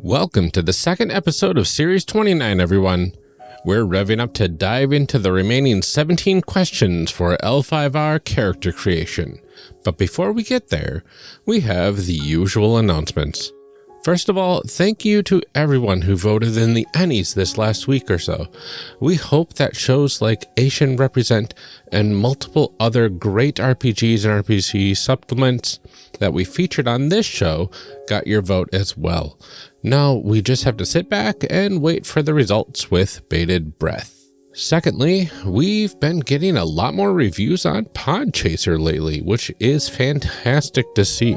Welcome to the second episode of Series 29, everyone. We're revving up to dive into the remaining 17 questions for L5R character creation. But before we get there, we have the usual announcements. First of all, thank you to everyone who voted in the Ennies this last week or so. We hope that shows like Asian Represent and multiple other great RPGs and RPG supplements that we featured on this show got your vote as well. Now we just have to sit back and wait for the results with bated breath. Secondly, we've been getting a lot more reviews on Podchaser lately, which is fantastic to see.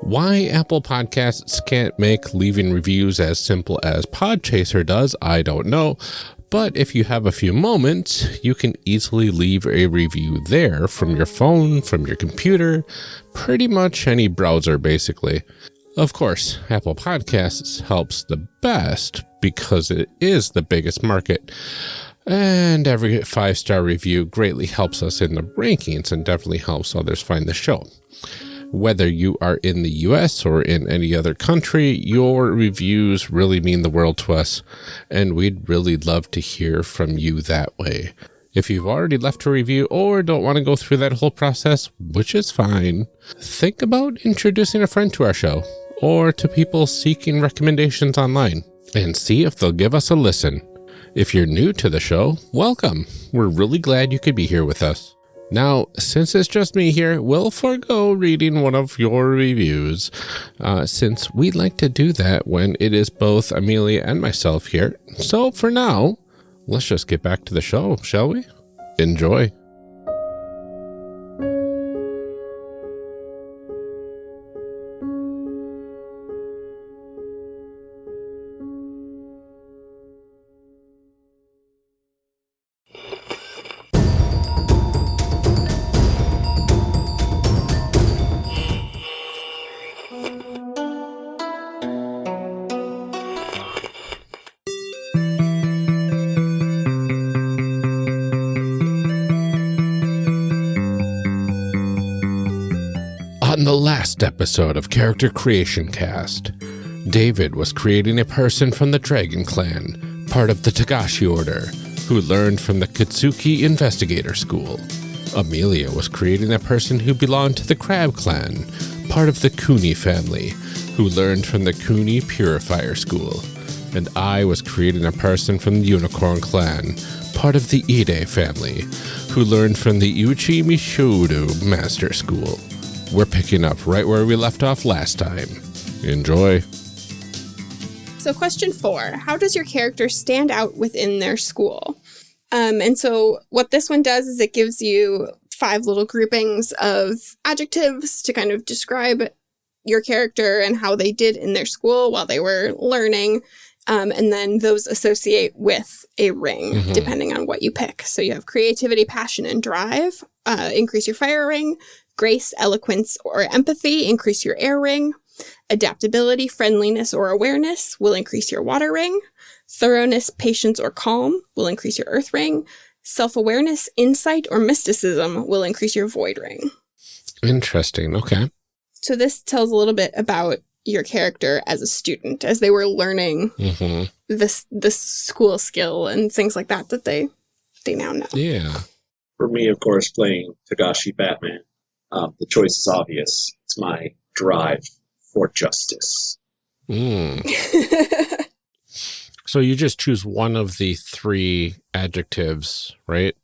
Why Apple Podcasts can't make leaving reviews as simple as Podchaser does, I don't know. But if you have a few moments, you can easily leave a review there from your phone, from your computer, pretty much any browser basically. Of course, Apple Podcasts helps the best because it is the biggest market. And every 5-star review greatly helps us in the rankings and definitely helps others find the show. Whether you are in the US or in any other country, your reviews really mean the world to us, and we'd really love to hear from you that way. If you've already left a review or don't want to go through that whole process, which is fine, think about introducing a friend to our show or to people seeking recommendations online and see if they'll give us a listen. If you're new to the show, welcome. We're really glad you could be here with us. Now, since it's just me here, we'll forego reading one of your reviews, since we like to do that when it is both Amelia and myself here. So for now, let's just get back to the show, shall we? Enjoy. On the last episode of Character Creation Cast, David was creating a person from the Dragon Clan, part of the Tagashi Order, who learned from the Katsuki Investigator School. Amelia was creating a person who belonged to the Crab Clan, part of the Kuni family, who learned from the Kuni Purifier School. And I was creating a person from the Unicorn Clan, part of the Ide family, who learned from the Uchi Mishodo Master School. We're picking up right where we left off last time. Enjoy. So question 4, how does your character stand out within their school? And so what this one does is it gives you 5 little groupings of adjectives to kind of describe your character and how they did in their school while they were learning. And then those associate with a ring, depending on what you pick. So you have creativity, passion, and drive, increase your fire ring. Grace, eloquence, or empathy, increase your air ring. Adaptability, friendliness, or awareness will increase your water ring. Thoroughness, patience, or calm will increase your earth ring. Self-awareness, insight, or mysticism will increase your void ring. Interesting. Okay. So this tells a little bit about your character as a student, as they were learning this school skill and things like that they now know. Yeah. For me, of course, playing Tagashi Batman, the choice is obvious. It's my drive for justice. So you just choose one of the 3 adjectives, right?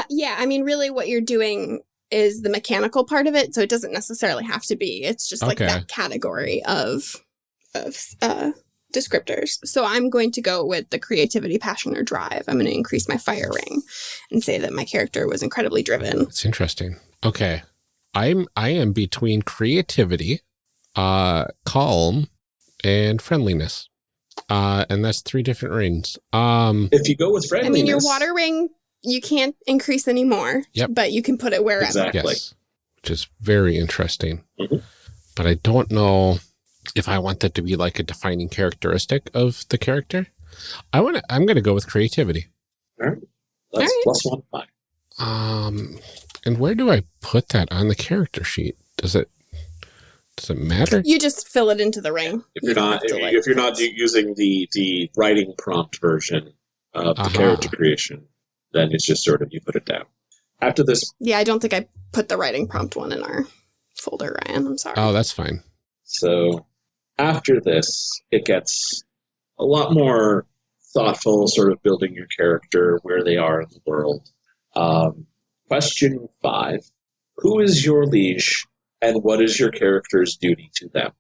Yeah, I mean, really what you're doing is the mechanical part of it, so it doesn't necessarily have to be. It's just like that category of descriptors. So I'm going to go with the creativity, passion, or drive. I'm going to increase my fire ring and say that my character was incredibly driven. It's interesting. Okay. I am between creativity, calm, and friendliness. And that's 3 different rings. If you go with friendliness... I mean, your water ring, you can't increase anymore, but you can put it wherever. Exactly. Yes, which is very interesting. But I don't know if I want that to be like a defining characteristic of the character. I'm going to go with creativity. All right. That's +1 5. And where do I put that on the character sheet? Does it Does it matter? You just fill it into the ring. If you're not using the writing prompt version of the character creation, then it's just sort of you put it down. After this, yeah, I don't think I put the writing prompt one in our folder, Ryan. I'm sorry. Oh, that's fine. So after this, it gets a lot more thoughtful, sort of building your character, where they are in the world. Question 5: who is your liege, and what is your character's duty to them?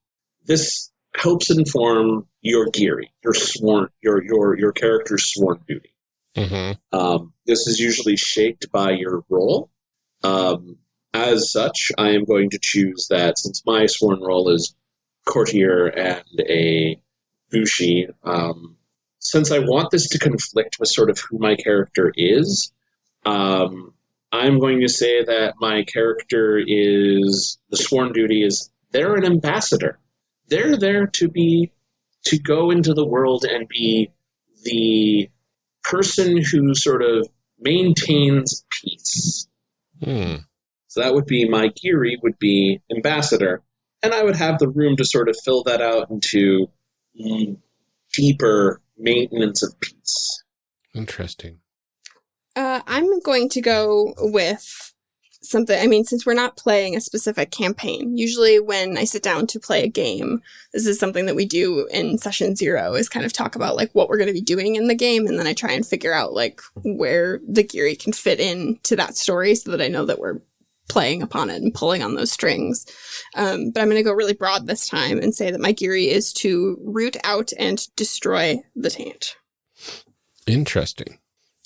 This helps inform your giri, your character's sworn duty. Mm-hmm. This is usually shaped by your role. As such, I am going to choose that since my sworn role is courtier and a bushi, since I want this to conflict with sort of who my character is, I'm going to say that my character is, the sworn duty is, they're an ambassador. They're there to go into the world and be the person who sort of maintains peace. So that would be my giri, would be ambassador, and I would have the room to sort of fill that out into deeper maintenance of peace. Interesting. I'm going to go with something. I mean, since we're not playing a specific campaign, usually when I sit down to play a game, this is something that we do in session 0, is kind of talk about like what we're going to be doing in the game, and then I try and figure out like where the giri can fit into that story so that I know that we're playing upon it and pulling on those strings. But I'm going to go really broad this time and say that my giri is to root out and destroy the taint. Interesting.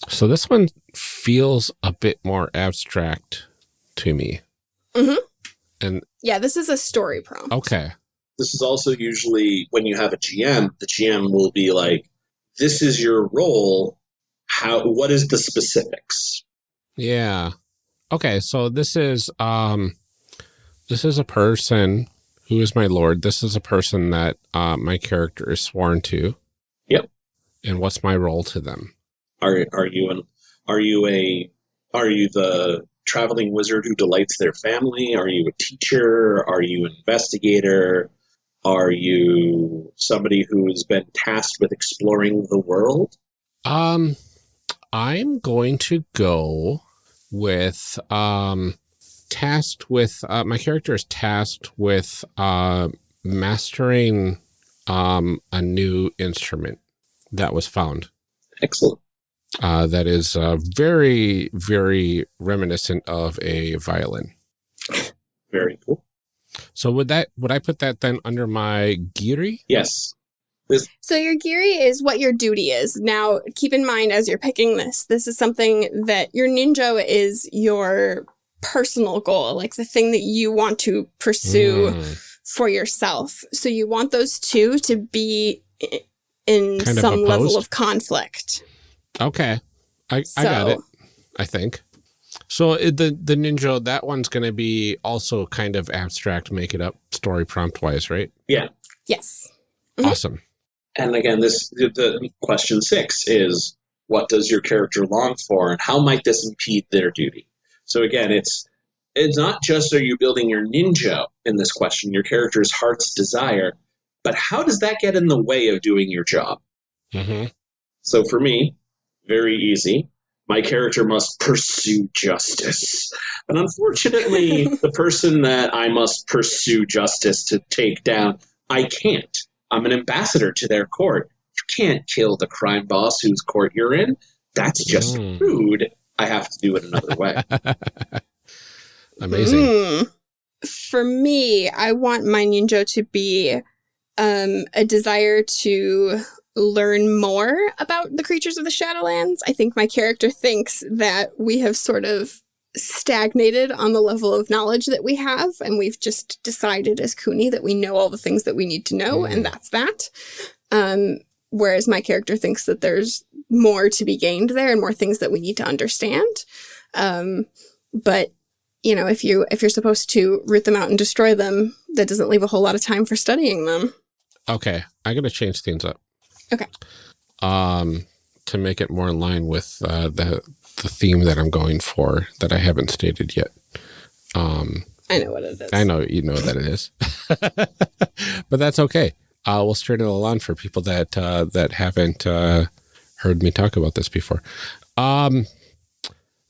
So this one feels a bit more abstract to me. Mm-hmm. And yeah, this is a story prompt. Okay. This is also usually when you have a GM, the GM will be like, this is your role. What is the specifics? Yeah. Okay, so this is a person who is my lord. This is a person that my character is sworn to. Yep. And what's my role to them? Are you the traveling wizard who delights their family? Are you a teacher? Are you an investigator? Are you somebody who's been tasked with exploring the world? I'm going to go with tasked with my character is tasked with mastering a new instrument that was found. Excellent. That is very, very reminiscent of a violin. Very cool. So would I put that then under my giri? Yes. So your giri is what your duty is. Now, keep in mind as you're picking this is something that your ninja is your personal goal, like the thing that you want to pursue for yourself. So you want those two to be in kind some of level of conflict. Okay. I got it, I think. So the ninja, that one's going to be also kind of abstract, make it up story prompt wise, right? Yeah. Yes. Mm-hmm. Awesome. And again, the question 6 is, what does your character long for, and how might this impede their duty? So again, it's not just are you building your ninja in this question, your character's heart's desire, but how does that get in the way of doing your job? Mm-hmm. So for me, very easy. My character must pursue justice. But unfortunately, the person that I must pursue justice to take down, I can't. I'm an ambassador to their court. You can't kill the crime boss whose court you're in. That's just rude. I have to do it another way. Amazing. For me, I want my ninja to be a desire to learn more about the creatures of the Shadowlands. I think my character thinks that we have sort of stagnated on the level of knowledge that we have, and we've just decided as Cooney that we know all the things that we need to know, and that's that. Whereas my character thinks that there's more to be gained there and more things that we need to understand. But you know, if you're supposed to root them out and destroy them, that doesn't leave a whole lot of time for studying them. Okay, I'm gonna change things up. Okay. To make it more in line with the theme that I'm going for that I haven't stated yet. I know what it is. I know you know that it is. But that's okay. We'll straighten it on for people that haven't heard me talk about this before.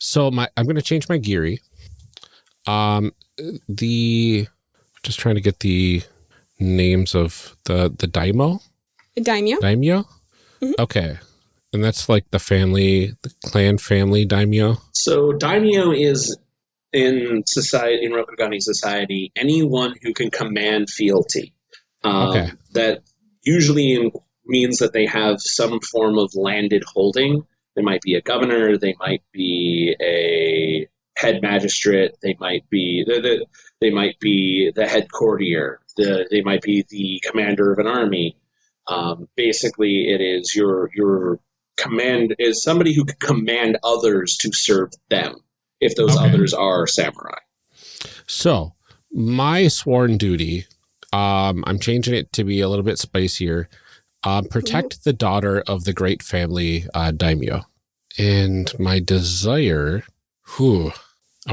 So I'm going to change my Geary. Just trying to get the names of the daimyo. Daimyo? Daimyo? Mm-hmm. Okay. And that's like the clan family daimyo? So daimyo is, in society, in Rokugani society, anyone who can command fealty. Okay. That usually means that they have some form of landed holding. They might be a governor, they might be a head magistrate, they might be the head courtier, they might be the commander of an army. Basically, it is your command is somebody who can command others to serve them, if those others are samurai. So my sworn duty, I'm changing it to be a little bit spicier. Protect the daughter of the great family daimyo. And my desire, I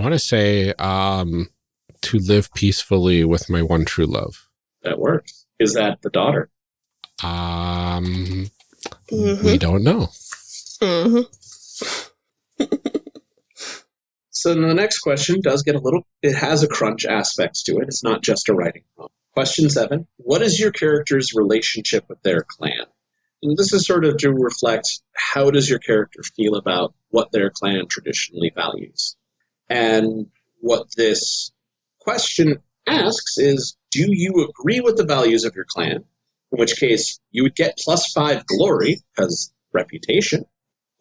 want to say to live peacefully with my one true love. That works. Is that the daughter? We don't know. Mm-hmm. So the next question does get it has a crunch aspect to it. It's not just a writing prompt. Question 7. What is your character's relationship with their clan? And this is sort of to reflect, how does your character feel about what their clan traditionally values? And what this question asks is, do you agree with the values of your clan? In which case, you would get +5 glory, because reputation.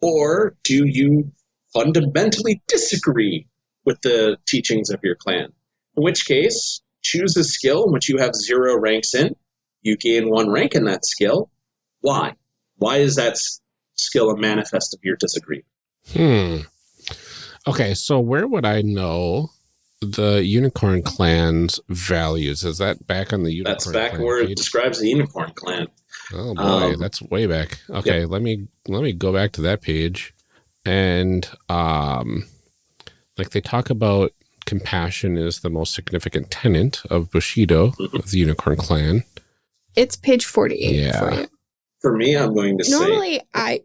Or do you fundamentally disagree with the teachings of your clan? In which case, choose a skill in which you have 0 ranks in. You gain 1 rank in that skill. Why? Why is that skill a manifest of your disagreement? Okay, so where would I know the Unicorn Clan's values? Is that back on the Unicorn That's back Clan where page? it describes the Unicorn Clan. Oh boy, that's way back. Okay, Yep. let me go back to that page. And like they talk about compassion is the most significant tenet of Bushido, of the Unicorn Clan. It's page 48 for you. For me, I'm going to Normally, say...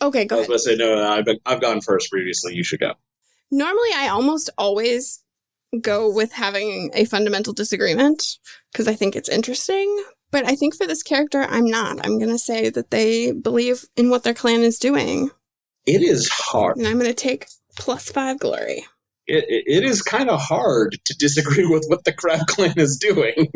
Okay, go I ahead. was going to say, no, I've gone first previously. You should go. Normally, I almost always go with having a fundamental disagreement because I think it's interesting. But I think for this character, I'm not. I'm going to say that they believe in what their clan is doing. It is hard. And I'm going to take +5 glory. It is kind of hard to disagree with what the Crab Clan is doing.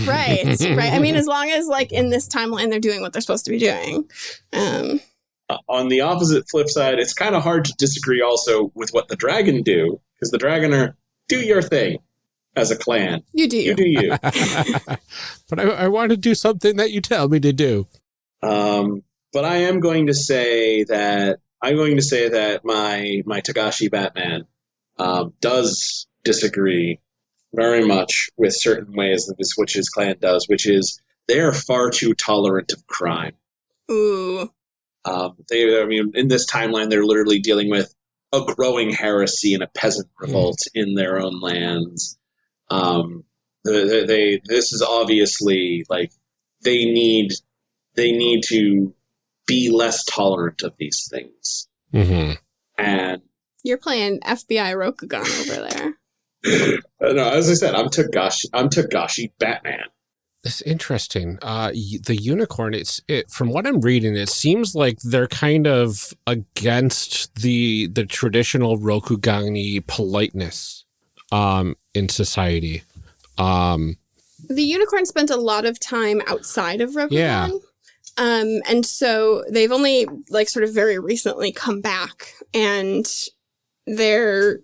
Right. I mean, as long as, like, in this timeline, they're doing what they're supposed to be doing. On the opposite flip side, it's kind of hard to disagree also with what the Dragon do, because the Dragon are, do your thing as a clan. You do you. You do you. But I want to do something that you tell me to do. But I am going to say that my Tagashi Batman does disagree very much with certain ways that which his clan does, which is they are far too tolerant of crime. Ooh. In this timeline, they're literally dealing with a growing heresy and a peasant revolt in their own lands. This is obviously like they need to be less tolerant of these things. Mm-hmm. And You're playing FBI Rokugan over there. no, as I said, I'm Tagashi Batman. It's interesting. The unicorn, from what I'm reading, it seems like they're kind of against the traditional Rokugani politeness in society. The unicorn spent a lot of time outside of Rokugan. Yeah. And so they've only like sort of very recently come back, and their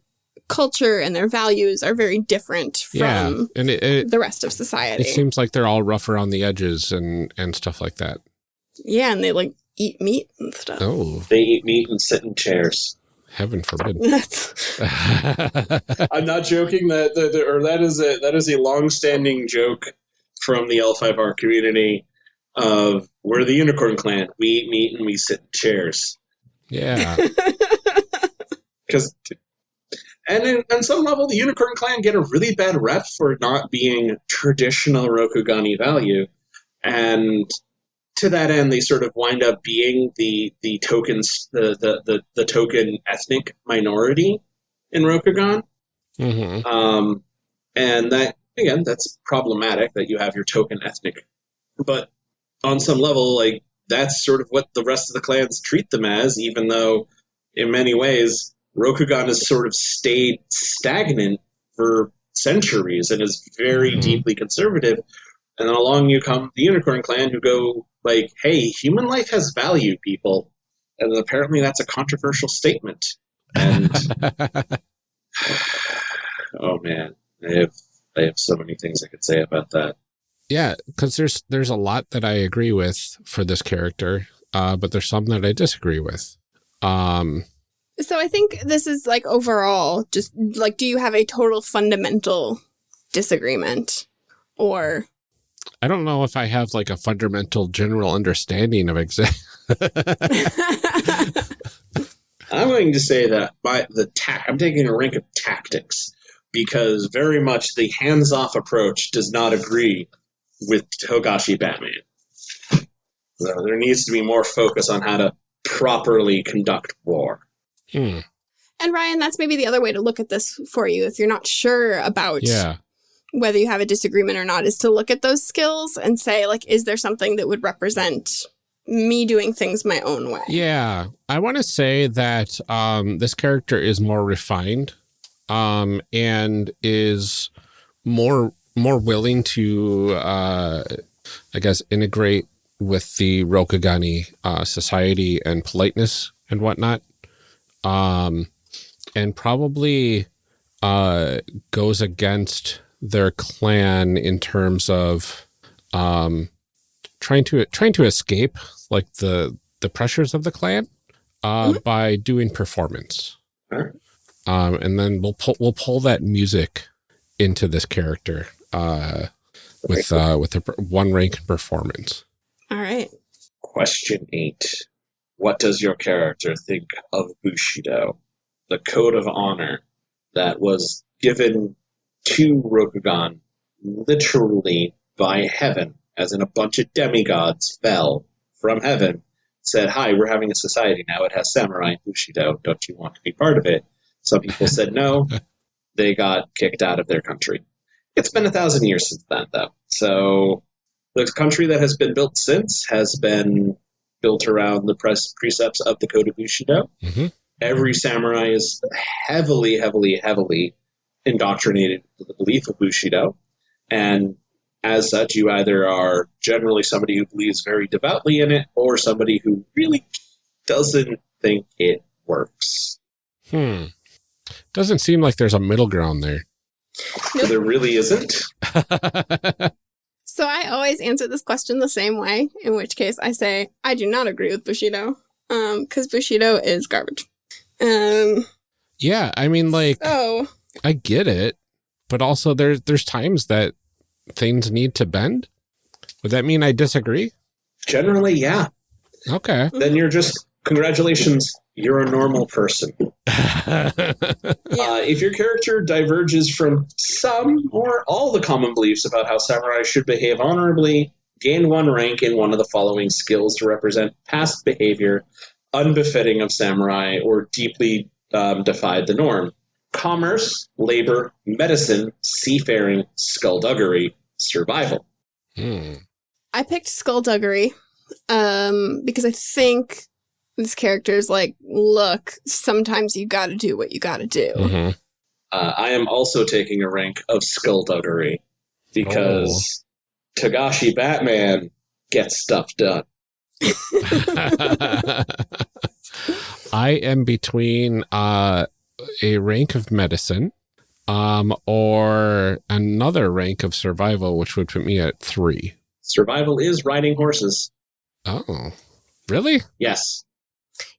culture and their values are very different from the rest of society. It seems like they're all rough around the edges and stuff like that. Yeah, and they like eat meat and stuff. Oh. They eat meat and sit in chairs. Heaven forbid. I'm not joking. That is a long-standing joke from the L5R community of we're the Unicorn Clan. We eat meat and we sit in chairs. Yeah. Because And on some level, the Unicorn Clan get a really bad rep for not being traditional Rokugani value. And to that end, they sort of wind up being the tokens, the token ethnic minority in Rokugan. Mm-hmm. And that, again, that's problematic that you have your token ethnic. But on some level, like, that's sort of what the rest of the clans treat them as, even though in many ways Rokugan has sort of stayed stagnant for centuries and is very deeply conservative. And then along you come the Unicorn Clan, who go like, hey, human life has value, people. And apparently that's a controversial statement. And oh man, I have so many things I could say about that. Yeah, because there's a lot that I agree with for this character, but there's some that I disagree with. So I think this is like overall, just like, do you have a total fundamental disagreement? Or I don't know if I have like a fundamental general understanding of I'm going to say that I'm taking a rank of tactics, because very much the hands-off approach does not agree with Togashi Batman. So there needs to be more focus on how to properly conduct war. And Ryan, that's maybe the other way to look at this for you if you're not sure about whether you have a disagreement or not, is to look at those skills and say, like, is there something that would represent me doing things my own way? Yeah, I want to say that this character is more refined and is more willing to, I guess, integrate with the Rokugani society and politeness and whatnot. And probably goes against their clan in terms of trying to escape like the pressures of the clan by doing performance. And then we'll pull that music into this character with a one rank in performance. All right. Question 8. What does your character think of Bushido, the code of honor that was given to Rokugan literally by heaven, as in a bunch of demigods fell from heaven, said, hi, we're having a society now. It has samurai and Bushido. Don't you want to be part of it? Some people said no. They got kicked out of their country. It's been 1,000 years since then, though. So the country that has been built since has been built around the precepts of the Code of Bushido. Every samurai is heavily, heavily, heavily indoctrinated with the belief of Bushido. And as such, you either are generally somebody who believes very devoutly in it, or somebody who really doesn't think it works. Doesn't seem like there's a middle ground there. Nope. There really isn't. So I always answer this question the same way, in which case I say, I do not agree with Bushido, because Bushido is garbage. Yeah, I mean, like, I get it, but also there's times that things need to bend. Would that mean I disagree? Generally, yeah. Okay. Then you're just, congratulations, you're a normal person. If your character diverges from some or all the common beliefs about how samurai should behave honorably, gain 1 rank in one of the following skills to represent past behavior unbefitting of samurai or deeply defied the norm. Commerce, labor, medicine, seafaring, skullduggery, survival. I picked skullduggery because I think this character is like, look, sometimes you gotta do what you gotta do. I am also taking a rank of skullduggery because Togashi Batman gets stuff done. I am between a rank of medicine or another rank of survival, which would put me at 3. Survival is riding horses. Oh, really? Yes.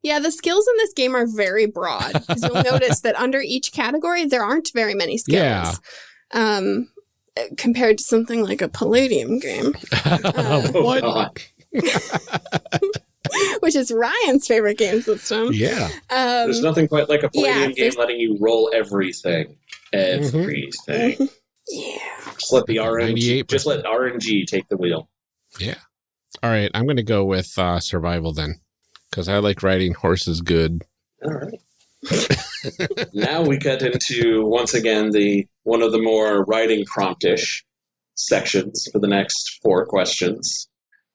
Yeah, the skills in this game are very broad. Because you'll notice that under each category, there aren't very many skills. Yeah. Compared to something like a Palladium game. What? Which which is Ryan's favorite game system. Yeah. There's nothing quite like a Palladium game there's- letting you roll everything. Everything. Yeah. Just let the RNG. 98%. Just let RNG take the wheel. Yeah. All right. I'm going to go with survival then, because I like riding horses good. All right. Now we get into, once again, one of the more writing promptish sections for the next 4 questions.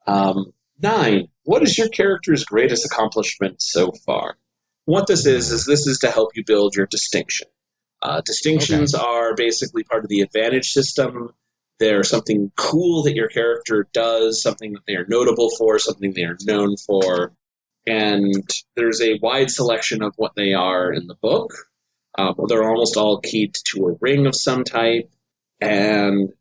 9. What is your character's greatest accomplishment so far? What this is this is to help you build your distinction. Distinctions are basically part of the advantage system. They're something cool that your character does, something that they are notable for, something they are known for. And there's a wide selection of what they are in the book. They're almost all keyed to a ring of some type. And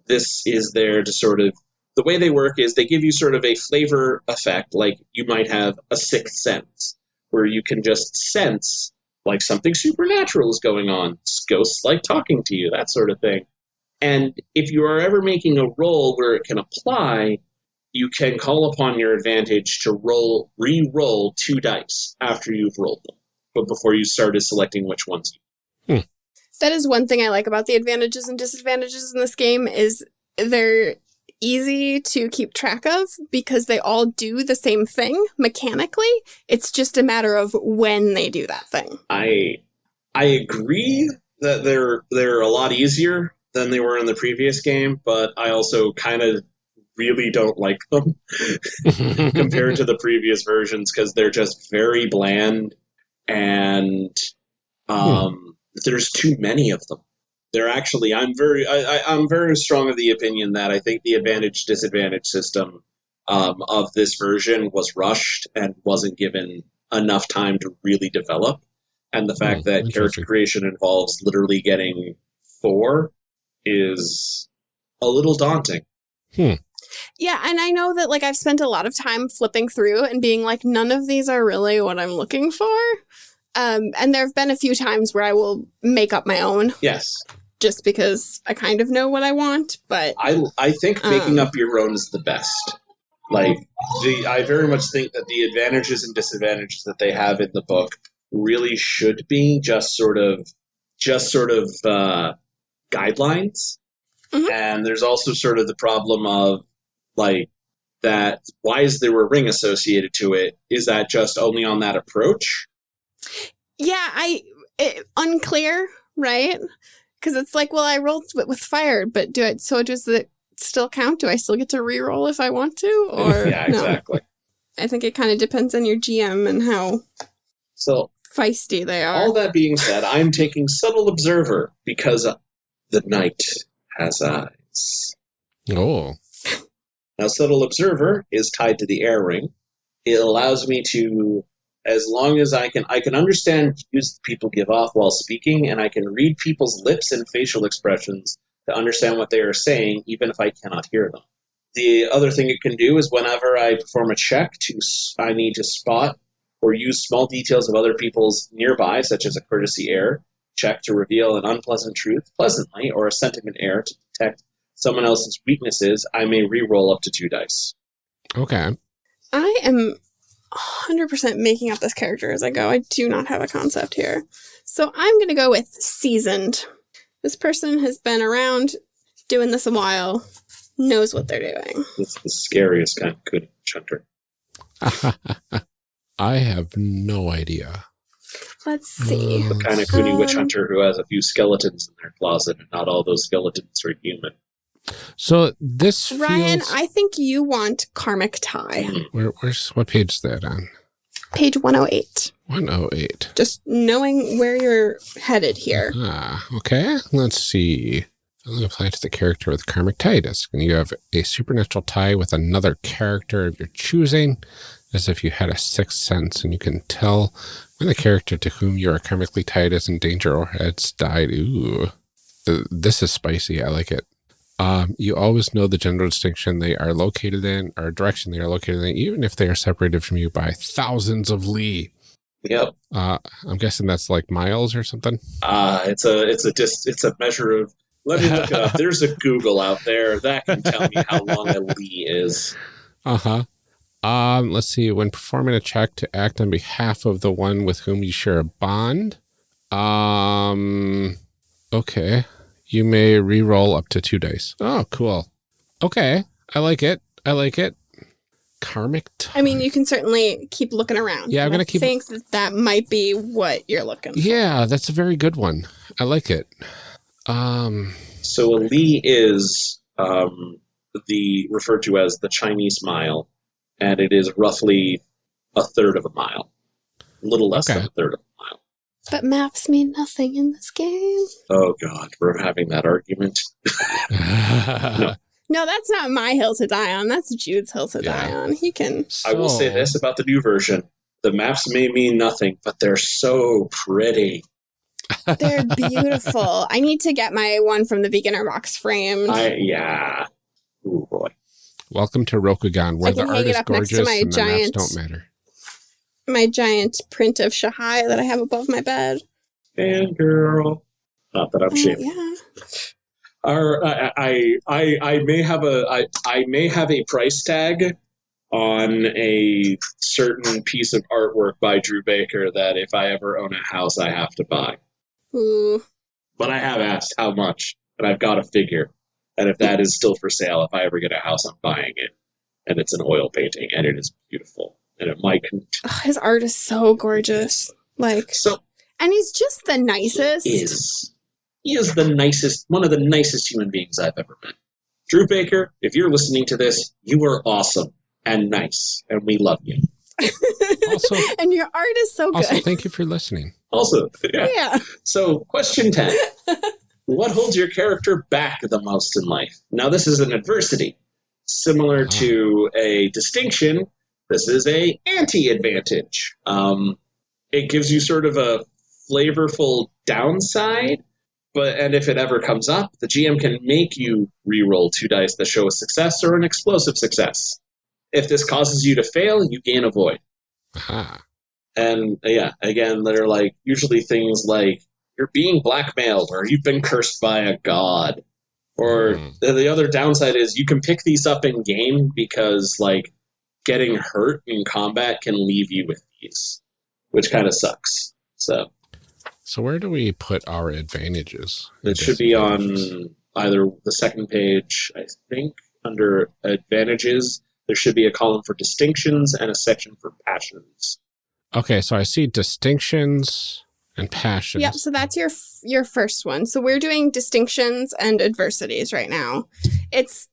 this is there to sort of, the way they work is they give you sort of a flavor effect, like you might have a sixth sense, where you can just sense like something supernatural is going on. Ghosts like talking to you, that sort of thing. And if you are ever making a roll where it can apply, you can call upon your advantage to re-roll 2 dice after you've rolled them, but before you started selecting which ones. That is one thing I like about the advantages and disadvantages in this game is they're easy to keep track of because they all do the same thing mechanically. It's just a matter of when they do that thing. I agree that they're a lot easier than they were in the previous game, but I also kind of really don't like them compared to the previous versions because they're just very bland and there's too many of them. They're actually, I'm very strong of the opinion that I think the advantage-disadvantage system of this version was rushed and wasn't given enough time to really develop. And the fact that character creation involves literally getting 4 is a little daunting. Yeah, and I know that like I've spent a lot of time flipping through and being like, none of these are really what I'm looking for. And there have been a few times where I will make up my own. Yes. Just because I kind of know what I want, but I think making up your own is the best. Like I very much think that the advantages and disadvantages that they have in the book really should be just sort of guidelines. Mm-hmm. And there's also sort of the problem of like that. Why is there a ring associated to it? Is that just only on that approach? Yeah, unclear, right? Because it's like, well, I rolled with fire, but does it still count? Do I still get to re-roll if I want to? Or yeah, exactly. No? I think it kind of depends on your GM and how feisty they are. All that being said, I'm taking Subtle Observer because the night has eyes. Oh. Now, Subtle Observer is tied to the air ring. It allows me to, as long as I can understand cues people give off while speaking, and I can read people's lips and facial expressions to understand what they are saying, even if I cannot hear them. The other thing it can do is whenever I perform a check, I need to spot or use small details of other people's nearby, such as a courtesy air check to reveal an unpleasant truth pleasantly, or a sentiment air to detect someone else's weaknesses. I may re-roll up to 2 dice. Okay. I am 100% making up this character as I go. I do not have a concept here. So I'm going to go with seasoned. This person has been around doing this a while, knows what they're doing. It's the scariest kind of good hunter. I have no idea. Let's see. The kind of Cooney witch hunter who has a few skeletons in their closet, and not all those skeletons are human. So this Ryan, feels... I think you want Karmic Tie. What page is that on? Page 108. 108. Just knowing where you're headed here. Okay. Let's see. I'll apply to the character with Karmic Tie disc. And you have a supernatural tie with another character of your choosing, as if you had a sixth sense, and you can tell when the character to whom you are karmically tied is in danger or has died. Ooh. This is spicy. I like it. You always know the general distinction they are located in, or direction they are located in, even if they are separated from you by thousands of li. Yep. I'm guessing that's like miles or something. It's a measure of. Let me look it up. There's a Google out there that can tell me how long a li is. Let's see. When performing a check to act on behalf of the one with whom you share a bond. Okay. You may re-roll up to 2 dice. Oh, cool. Okay. I like it. Karmic time. I mean, you can certainly keep looking around. Yeah, I'm going to keep... I think that might be what you're looking for. Yeah, that's a very good one. I like it. So a li is referred to as the Chinese mile, and it is roughly a third of a mile. A little less than a third of a mile. But maps mean nothing in this game. Oh, God, we're having that argument. No, that's not my hill to die on. That's Jude's hill to die on. He can... I will say this about the new version. The maps may mean nothing, but they're so pretty. They're beautiful. I need to get my one from the beginner box framed. Yeah. Oh, boy. Welcome to Rokugan, where the art is gorgeous and the maps don't matter. My giant print of Shahai that I have above my bed. Fangirl. Not that I'm shaming. Yeah. I may have a price tag on a certain piece of artwork by Drew Baker that if I ever own a house, I have to buy. Ooh. But I have asked how much, and I've got a figure. And if that is still for sale, if I ever get a house, I'm buying it. And it's an oil painting, and it is beautiful. And it might... His art is so gorgeous. And he's just the nicest. He is the nicest, one of the nicest human beings I've ever met. Drew Baker, if you're listening to this, you are awesome and nice, and we love you. Also, and your art is so good. Also, thank you for listening. Also, yeah. So, question 10. What holds your character back the most in life? Now, this is an adversity. Similar to a distinction, this is a anti-advantage. It gives you sort of a flavorful downside, and if it ever comes up, the GM can make you re-roll 2 dice that show a success or an explosive success. If this causes you to fail, you gain a void. And again, they're usually things like you're being blackmailed or you've been cursed by a god. Or the other downside is you can pick these up in game because getting hurt in combat can leave you with these, which kind of sucks. So where do we put our advantages? It should be on either the second page, I think, under advantages. There should be a column for distinctions and a section for passions. Okay, so I see distinctions and passions. Yep, so that's your first one. So we're doing distinctions and adversities right now.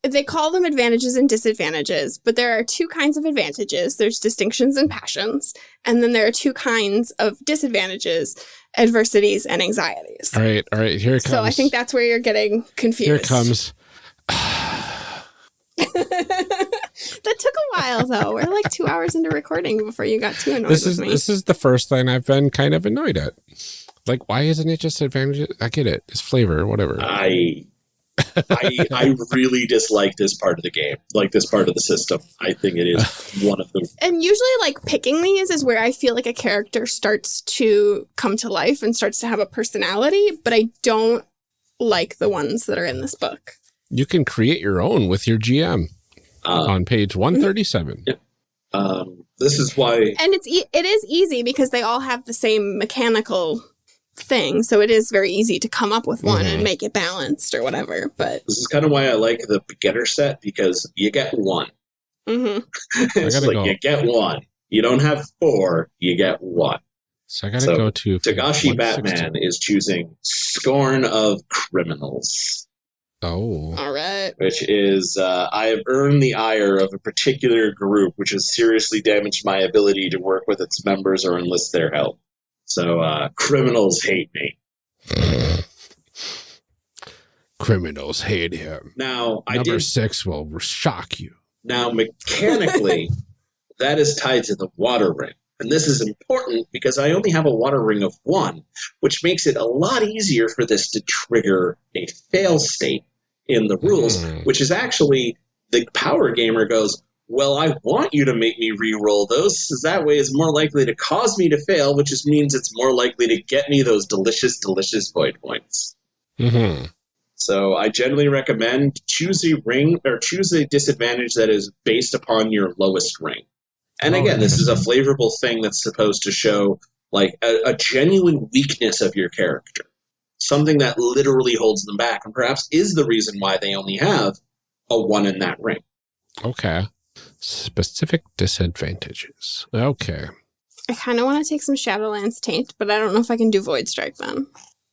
They call them advantages and disadvantages, but there are 2 kinds of advantages. There's distinctions and passions, and then there are 2 kinds of disadvantages, adversities and anxieties. All right, here it comes. So I think that's where you're getting confused. Here it comes. That took a while, though. We're 2 hours into recording before you got too annoyed with me. This is the first thing I've been kind of annoyed at. Why isn't it just advantage? I get it. It's flavor, whatever. I really dislike this part of the game, this part of the system. I think it is one of them. And usually, picking these is where I feel like a character starts to come to life and starts to have a personality, but I don't like the ones that are in this book. You can create your own with your GM on page 137. Yeah. This is why... And it is easy because they all have the same mechanical thing, so it is very easy to come up with one and make it balanced or whatever. But this is kind of why I like the beginner set, because you get one. You get one. You don't have 4, you get 1. So I gotta go to... Tagashi Batman is choosing Scorn of Criminals. Oh. All right. Which is, I have earned the ire of a particular group which has seriously damaged my ability to work with its members or enlist their help. So, criminals hate me. Criminals hate him. Now, Number 6 will shock you. Now, mechanically, that is tied to the water ring. And this is important because I only have a water ring of 1, which makes it a lot easier for this to trigger a fail state in the rules, which is actually the power gamer goes, well, I want you to make me re-roll those, so that way it's more likely to cause me to fail, which just means it's more likely to get me those delicious, delicious void points. So I generally recommend choose a ring or choose a disadvantage that is based upon your lowest ring. And again, this is a flavorful thing that's supposed to show like a genuine weakness of your character. Something that literally holds them back and perhaps is the reason why they only have a 1 in that ring. Okay. Specific disadvantages. Okay. I kind of want to take some Shadowlands Taint, but I don't know if I can do Void Strike then.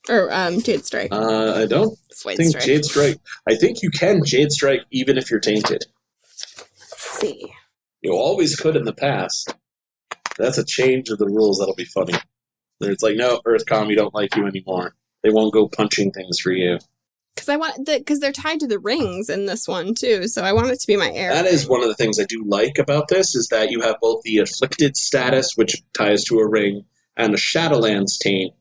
Or Jade Strike. I don't think Jade Strike. I think you can Jade Strike even if you're tainted. Let's see. You always could in the past. That's a change of the rules that'll be funny. It's like, no, Earthcom, we don't like you anymore. They won't go punching things for you. Because they're tied to the rings in this one too, so I want it to be my air. That is one of the things I do like about this, is that you have both the afflicted status, which ties to a ring, and the Shadowlands taint,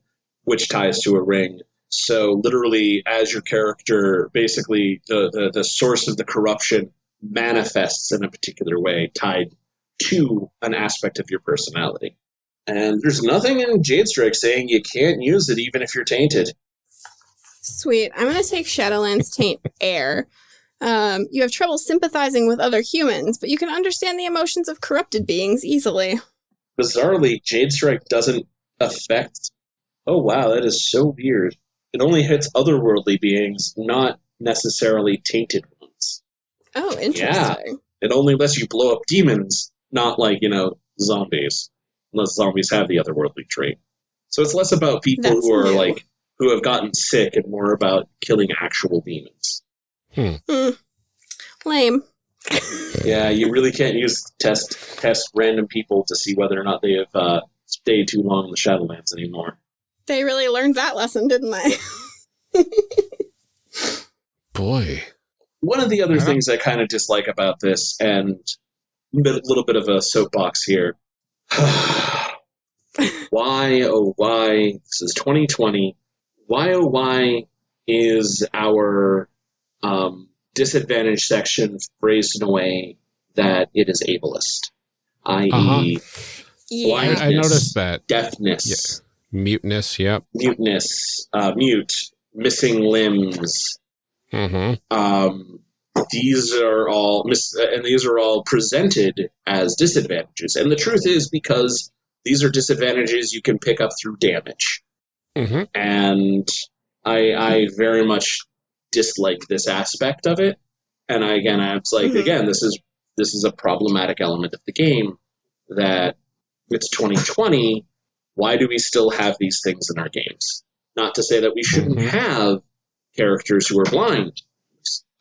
which ties to a ring. So literally, as your character, basically the source of the corruption manifests in a particular way, tied to an aspect of your personality. And there's nothing in Jade Strike saying you can't use it even if you're tainted. Sweet. I'm going to take Shadowlands Taint Air. You have trouble sympathizing with other humans, but you can understand the emotions of corrupted beings easily. Bizarrely, Jade Strike doesn't affect... Oh, wow, that is so weird. It only hits otherworldly beings, not necessarily tainted ones. Oh, interesting. Yeah. It only lets you blow up demons, not like, zombies. Unless zombies have the otherworldly trait. So it's less about people who have gotten sick and more about killing actual demons. Lame. Yeah, you really can't test random people to see whether or not they have stayed too long in the Shadowlands anymore. They really learned that lesson, didn't they? Boy. One of the other things I kind of dislike about this, and a little bit of a soapbox here. Why, oh why, this is 2020, why, oh why is our disadvantage section phrased in a way that it is ableist? I.e., blindness, I noticed that. Deafness. Yeah. Muteness, yep. Muteness, mute, missing limbs. These are all presented as disadvantages. And the truth is, because these are disadvantages you can pick up through damage. And I very much dislike this aspect of it. And I was like, again, this is a problematic element of the game, that it's 2020. Why do we still have these things in our games? Not to say that we shouldn't have characters who are blind.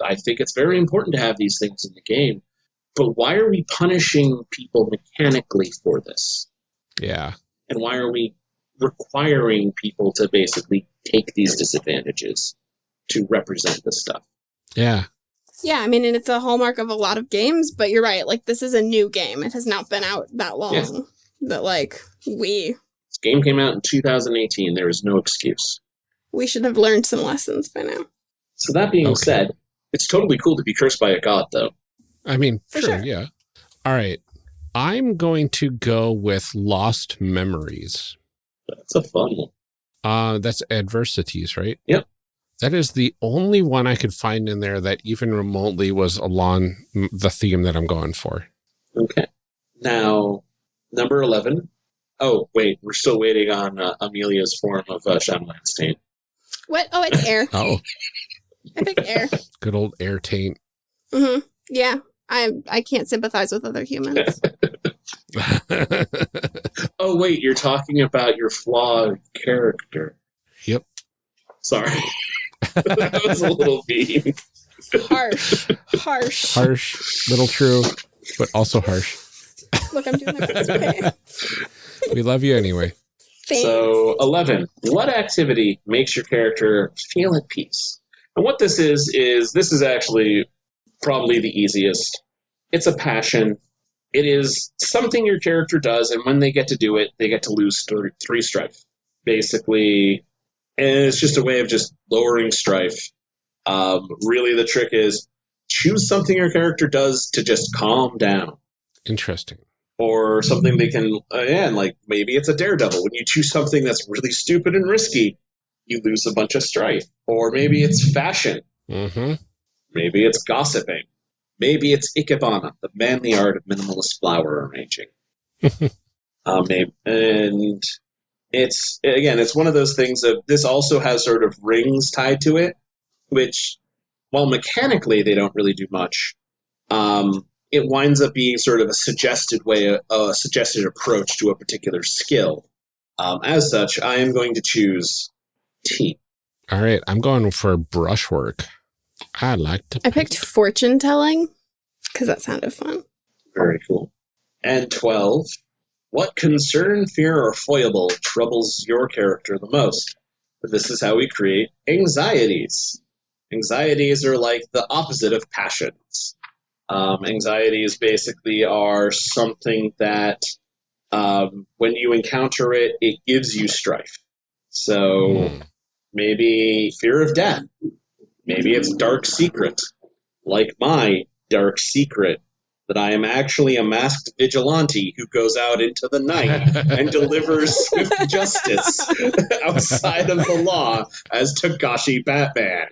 I think it's very important to have these things in the game. But why are we punishing people mechanically for this? Yeah. And why are we requiring people to basically take these disadvantages to represent this stuff? Yeah. Yeah, I mean, and it's a hallmark of a lot of games, but you're right. Like, this is a new game. It has not been out that long. Yeah. This game came out in 2018. There is no excuse. We should have learned some lessons by now. So that being said, it's totally cool to be cursed by a god, though. I mean, sure, yeah. All right. I'm going to go with Lost Memories. That's a fun one. That's adversities, right? Yep. That is the only one I could find in there that even remotely was along the theme that I'm going for. Okay. Now, number 11. Oh, wait. We're still waiting on Amelia's form of Shadowlands Taint. What? Oh, it's air. Oh. I picked air. Good old air taint. Yeah. I can't sympathize with other humans. Oh, wait. You're talking about your flawed character. Yep. Sorry. That was a little mean. Harsh. Little true, but also harsh. Look, I'm doing my best. Okay. We love you anyway. Thanks. So, 11. What activity makes your character feel at peace? And what this is actually probably the easiest. It's a passion. It is something your character does, and when they get to do it, they get to lose 3 strife. Basically, and it's just a way of just lowering strife. Really, the trick is choose something your character does to just calm down. Interesting. Or something they can, like maybe it's a daredevil. When you choose something that's really stupid and risky, you lose a bunch of strife. Or maybe it's fashion. Maybe it's gossiping. Maybe it's ikebana, the manly art of minimalist flower arranging. Maybe, and it's one of those things of this also has sort of rings tied to it, which, while mechanically they don't really do much, it winds up being sort of a suggested approach to a particular skill. As such, I am going to choose team. All right, I'm going for brushwork. I like to. I picked fortune telling because that sounded fun. Very cool. And 12. What concern, fear, or foible troubles your character the most? This is how we create anxieties. Anxieties are like the opposite of passions. Anxieties basically are something that when you encounter it, it gives you strife. So maybe fear of death. Maybe it's dark secret, like my dark secret, that I am actually a masked vigilante who goes out into the night and delivers swift justice outside of the law as Tagashi Batman.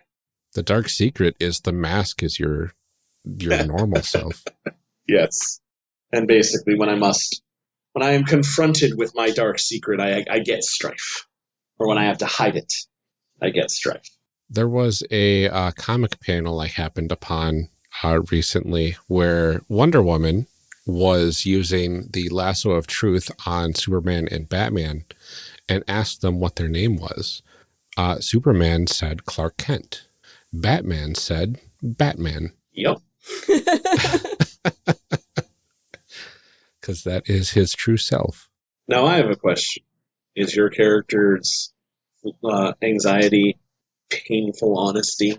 The dark secret is the mask is your normal self. Yes. And basically when I am confronted with my dark secret, I get strife. Or when I have to hide it, I get strife. There was a comic panel I happened upon recently where Wonder Woman was using the lasso of truth on Superman and Batman and asked them what their name was. Superman said Clark Kent. Batman said Batman. Yep. Because that is his true self. Now I have a question. Is your character's anxiety painful honesty?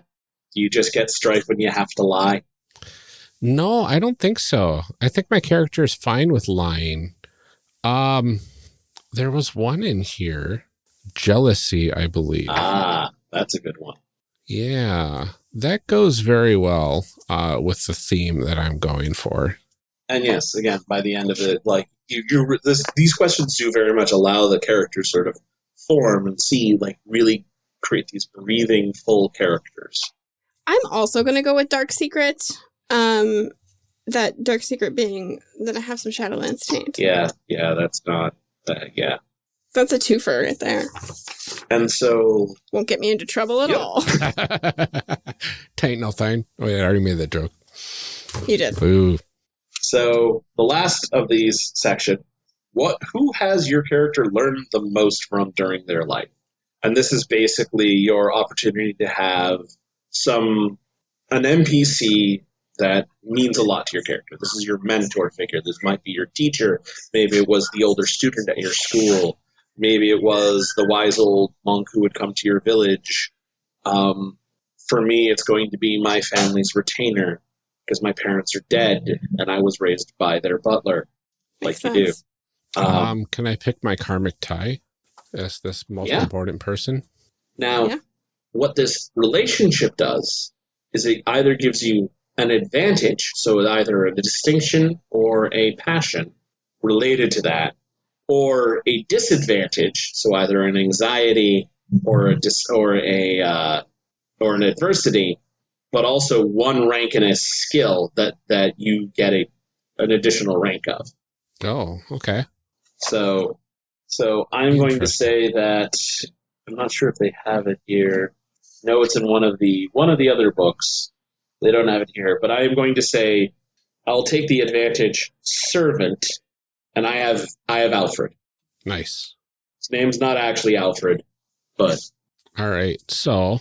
Do you just get strife when you have to lie? No, I don't think so. I think my character is fine with lying. There was one in here. Jealousy, I believe. Ah, that's a good one. Yeah, that goes very well with the theme that I'm going for. And yes, again, by the end of it, like these questions do very much allow the character sort of form and see, like, really create these breathing, full characters. I'm also going to go with Dark Secret. That Dark Secret being that I have some Shadowlands taint. Yeah, that's not, yeah. That's a twofer right there. And so... Won't get me into trouble at all. Taint no thing. Oh, yeah, I already made that joke. You did. Ooh. So, the last of these section, who has your character learned the most from during their life? And this is basically your opportunity to have an NPC that means a lot to your character. This is your mentor figure. This might be your teacher. Maybe it was the older student at your school. Maybe it was the wise old monk who would come to your village. For me, it's going to be my family's retainer, because my parents are dead, and I was raised by their butler, like you do. Can I pick my karmic tie as this most important person? Now, what this relationship does is it either gives you an advantage, so either a distinction or a passion related to that, or a disadvantage, so either an anxiety or an adversity, but also one rank in a skill that you get an additional rank of. Oh, okay. So I'm going to say that I'm not sure if they have it here. No, it's in one of the other books. They don't have it here, but I am going to say I'll take the advantage servant, and I have Alfred. Nice. His name's not actually Alfred, but all right. So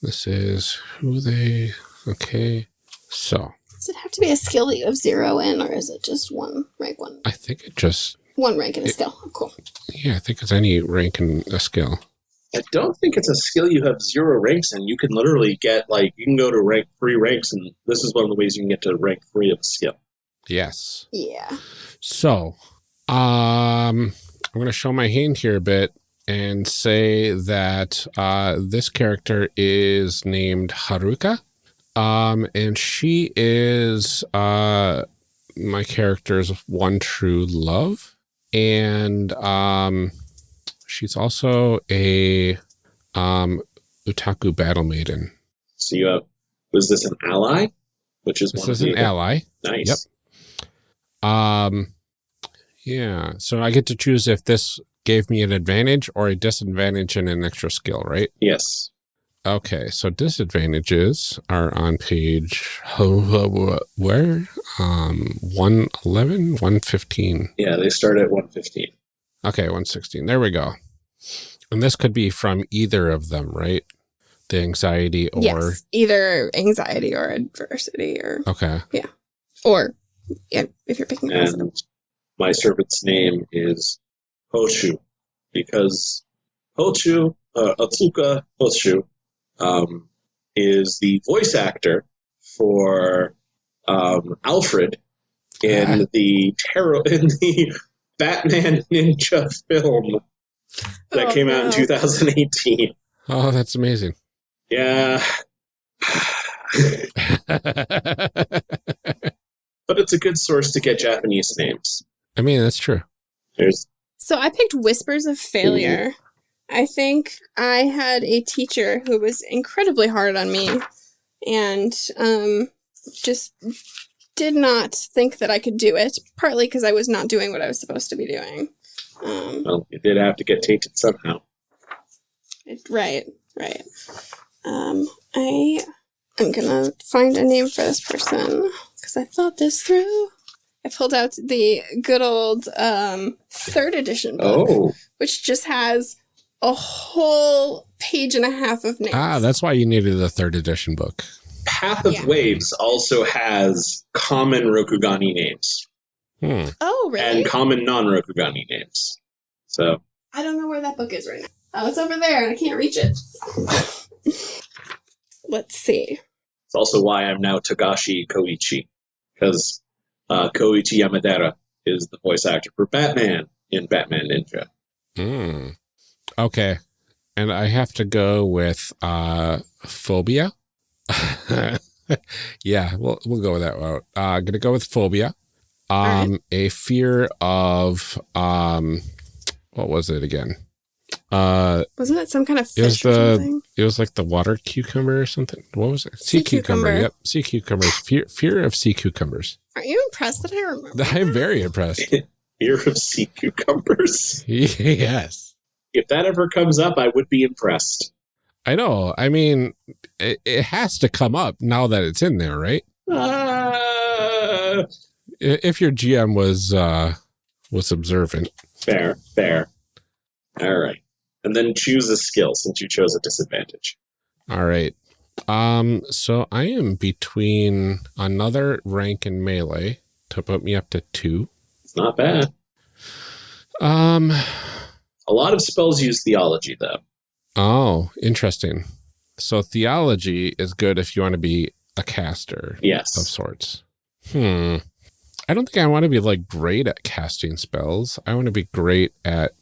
this is who they. Okay. So does it have to be a skill that you have 0 in, or is it just one rank one? I think it just one rank in a skill. Oh, cool. Yeah, I think it's any rank in a skill. I don't think it's a skill you have 0 ranks in. You can literally get, you can go to rank 3 ranks, and this is one of the ways you can get to rank 3 of a skill. Yes. Yeah. So, I'm going to show my hand here a bit and say that this character is named Haruka, and she is my character's one true love, and she's also a otaku battle maiden. So was this an ally? This is an ally. Nice. Yep. Yeah. So I get to choose if this gave me an advantage or a disadvantage and an extra skill, right? Yes. Okay. So disadvantages are on page where? 111, 115. Yeah, they start at 115. Okay, 116. There we go. And this could be from either of them, right? The anxiety or... Yes, either anxiety or adversity or... Okay. Yeah. Or, yeah, if you're picking a positive. And my servant's name is Hoshu, because Hoshu, Atsuka Hoshu, is the voice actor for Alfred in the Batman Ninja film that came out in 2018. Oh, that's amazing. Yeah. But it's a good source to get Japanese names. I mean, that's true. So I picked Whispers of Failure. I think I had a teacher who was incredibly hard on me and just did not think that I could do it, partly because I was not doing what I was supposed to be doing. Well, you did have to get tainted somehow. Right. I am going to find a name for this person because I thought this through. I pulled out the good old 3rd edition book, which just has a whole page and a half of names. Ah, that's why you needed the 3rd edition book. Path of Waves also has common Rokugani names. Oh, really? And common non-Rokugani names. So I don't know where that book is right now. Oh, it's over there, and I can't reach it. Let's see. It's also why I'm now Togashi Koichi, because Koichi Yamadera is the voice actor for Batman in Batman Ninja. Okay. And I have to go with phobia. Yeah, we'll go with that route. I'm going to go with phobia. Right. A fear of, what was it again? Wasn't it some kind of fish or something? It was like the water cucumber or something. What was it? Sea cucumber. Yep, sea cucumbers. Fear of sea cucumbers. Are you impressed that I remember? I'm very impressed. Fear of sea cucumbers? Yes. If that ever comes up, I would be impressed. I know. I mean, it has to come up now that it's in there, right? If your GM was observant. Fair. All right. And then choose a skill since you chose a disadvantage. All right. So I am between another rank in melee to put me up to 2. It's not bad. A lot of spells use theology, though. Oh, interesting. So theology is good if you want to be a caster. Yes. Of sorts. I don't think I want to be like great at casting spells. I want to be great at...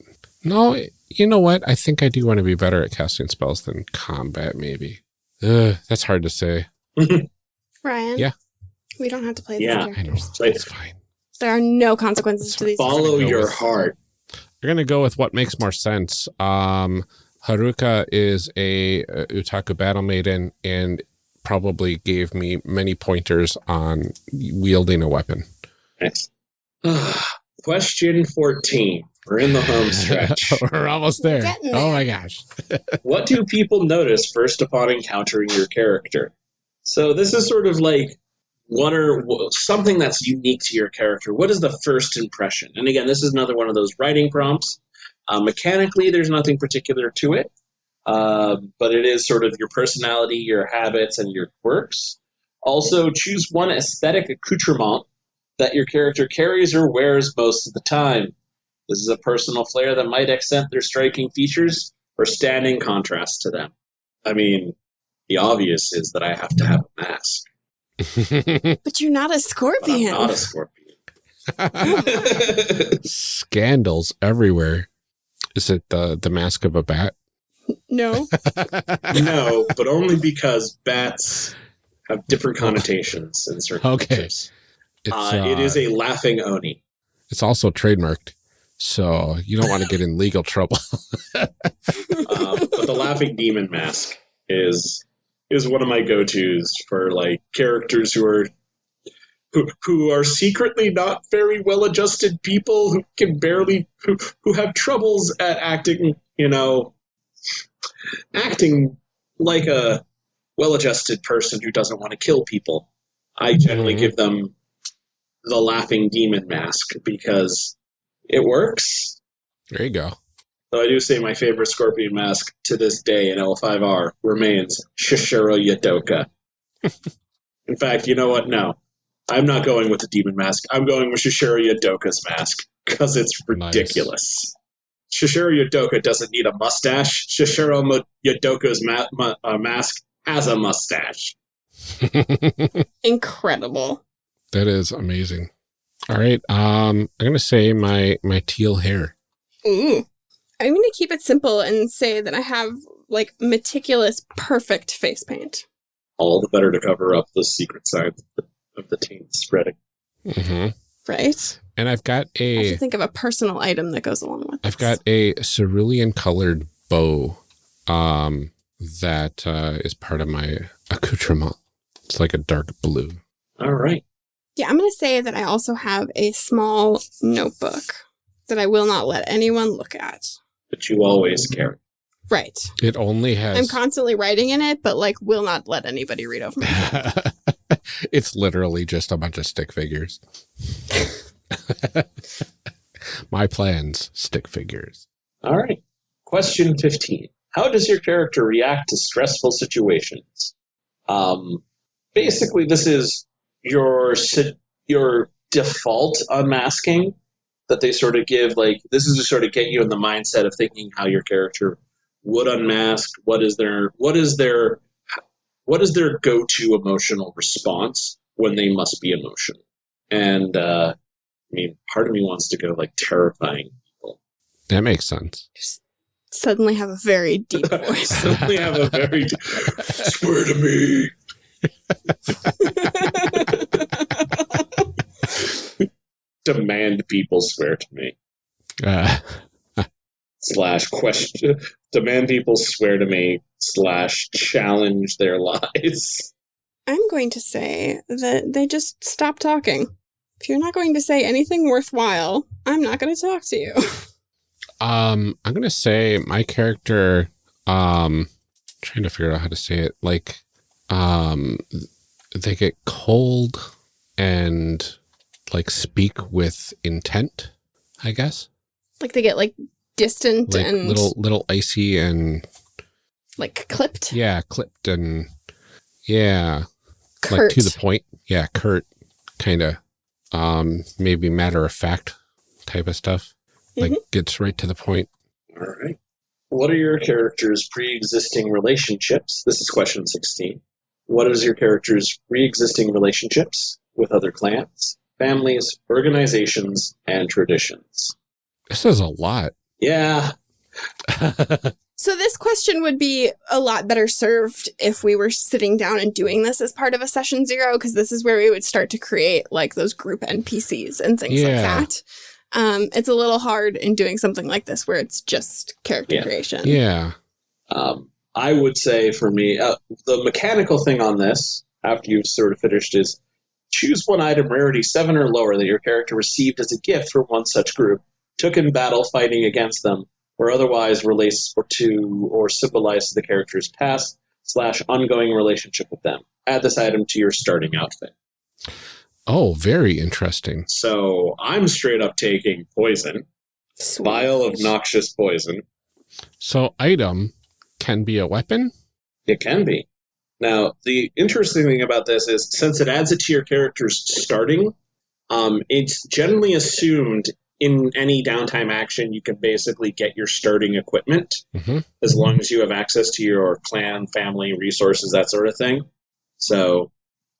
No, you know what? I think I do want to be better at casting spells than combat, maybe. That's hard to say. Ryan? Yeah? We don't have to play these characters. I know. It's fine. There are no consequences to these. Follow your heart. You're going to go with what makes more sense. Haruka is a Utaku battle maiden and probably gave me many pointers on wielding a weapon. Nice. Question 14. We're in the home stretch. We're almost there. Oh my gosh. What do people notice first upon encountering your character? So this is sort of like something that's unique to your character. What is the first impression? And again, this is another one of those writing prompts. Mechanically, there's nothing particular to it, but it is sort of your personality, your habits, and your quirks. Also, choose one aesthetic accoutrement that your character carries or wears most of the time. This is a personal flair that might accent their striking features or stand in contrast to them. I mean, the obvious is that I have to have a mask. But you're not a scorpion. I'm not a scorpion. Scandals everywhere. Is it the mask of a bat? No. No, but only because bats have different connotations in certain cultures. It is a laughing oni. It's also trademarked, so you don't want to get in legal trouble. But the laughing demon mask is one of my go-tos for like characters who who are secretly not very well-adjusted people who can barely, who have troubles at acting, acting like a well-adjusted person who doesn't want to kill people. I generally give them the laughing demon mask because it works. There you go. So I do say my favorite scorpion mask to this day in L5R remains Shishiro Yadoka. In fact, you know what? No. I'm not going with the demon mask. I'm going with Shishiro Yadoka's mask because it's ridiculous. Nice. Shishiro Yadoka doesn't need a mustache. Shishiro Yadoka's mask has a mustache. Incredible. That is amazing. All right. I'm going to say my teal hair. Ooh. I'm going to keep it simple and say that I have, like, meticulous, perfect face paint. All the better to cover up the secret signs of the taint spreading. Mm-hmm. Right? And I've got I have to think of a personal item that goes along with I've got a cerulean-colored bow that is part of my accoutrement. It's like a dark blue. All right. Yeah, I'm going to say that I also have a small notebook that I will not let anyone look at. But you always carry. Right. It only has... I'm constantly writing in it, but, like, will not let anybody read over my It's literally just a bunch of stick figures. My plans, stick figures. All right. Question 15. How does your character react to stressful situations? Basically, this is your default unmasking that they sort of give. Like, this is to sort of get you in the mindset of thinking how your character would unmask. What is their go-to emotional response when they must be emotional? And part of me wants to go like terrifying people. That makes sense. Just suddenly have a very deep voice. Suddenly have a very swear to me. Demand people swear to me. / question. Demand people swear to me / challenge their lies. I'm going to say that they just stop talking. If you're not going to say anything worthwhile, I'm not going to talk to you. I'm going to say my character, trying to figure out how to say it, like, they get cold and, like, speak with intent, I guess. Like they get, like, distant like and... little icy and... Like, clipped? Yeah, clipped and... Yeah. Curt. Like, to the point. Yeah, curt. Kind of, maybe matter-of-fact type of stuff. Like, gets right to the point. All right. What are your character's pre-existing relationships? This is question 16. What is your character's pre-existing relationships with other clans, families, organizations, and traditions? This is a lot. Yeah. So this question would be a lot better served if we were sitting down and doing this as part of a session 0, because this is where we would start to create, like, those group NPCs and things like that. It's a little hard in doing something like this where it's just character creation. Yeah. I would say for me, the mechanical thing on this, after you've sort of finished, is choose one item rarity 7 or lower that your character received as a gift from one such group, took in battle fighting against them, or otherwise relates to or symbolizes the character's past / ongoing relationship with them. Add this item to your starting outfit. Oh, very interesting. So I'm straight up taking poison. Sweet. Vial of noxious poison. So item can be a weapon? It can be. Now, the interesting thing about this is since it adds it to your character's starting, it's generally assumed in any downtime action, you can basically get your starting equipment as long as you have access to your clan, family, resources, that sort of thing. So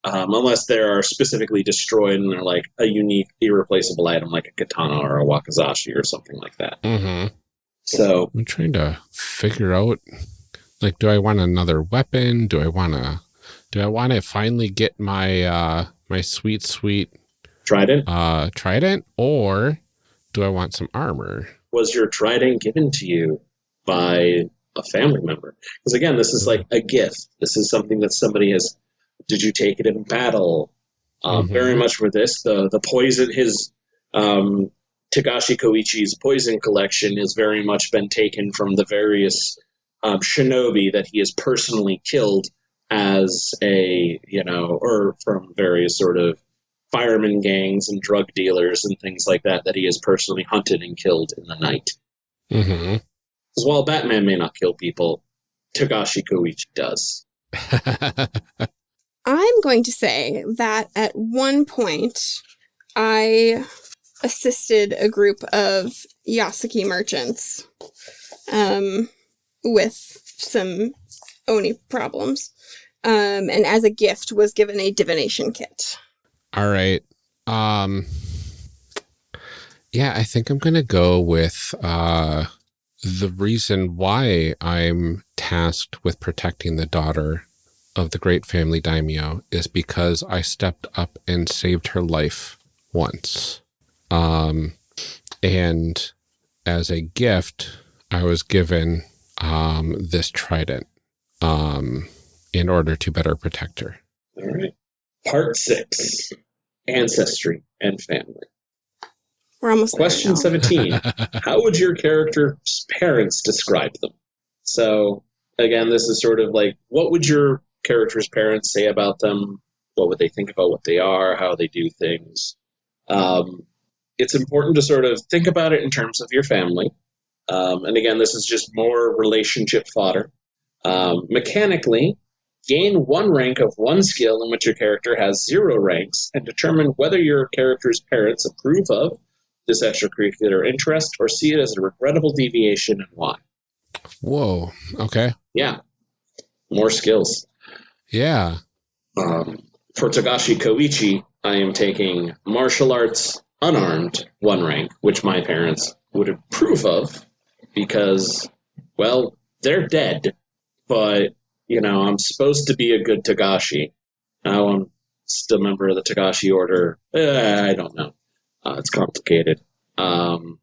unless they are specifically destroyed and they're like a unique, irreplaceable item like a katana or a wakizashi or something like that. So I'm trying to figure out, like, do I want another weapon? Do I want to finally get my my sweet trident, or do I want some armor? Was your trident given to you by a family member? Because again, this is like a gift. This is something that somebody has. Did you take it in battle? Very much for this, the poison, his Tagashi Koichi's poison collection has very much been taken from the various shinobi that he has personally killed as or from various sort of fireman gangs and drug dealers and things like that he has personally hunted and killed in the night. Mm-hmm. As while Batman may not kill people, Tagashi Koichi does. I'm going to say that at one point, I assisted a group of Yasuki merchants with some Oni problems, and as a gift was given a divination kit. All right. Yeah, I think I'm going to go with the reason why I'm tasked with protecting the daughter of the great family daimyo is because I stepped up and saved her life once. And as a gift, I was given this trident in order to better protect her. All right. Part 6, Ancestry and Family. We're almost Question there now. 17. How would your character's parents describe them? So, again, this is sort of like, what would your character's parents say about them? What would they think about what they are, how they do things? It's important to sort of think about it in terms of your family. And again, this is just more relationship fodder. Mechanically, gain 1 rank of 1 skill in which your character has 0 ranks, and determine whether your character's parents approve of this extracurricular interest or see it as a regrettable deviation, and why. Whoa. Okay. Yeah. More skills. Yeah. For Tagashi Koichi, I am taking martial arts unarmed 1 rank, which my parents would approve of because, well, they're dead, but, I'm supposed to be a good Tagashi. Now I'm still a member of the Tagashi Order. I don't know. It's complicated. So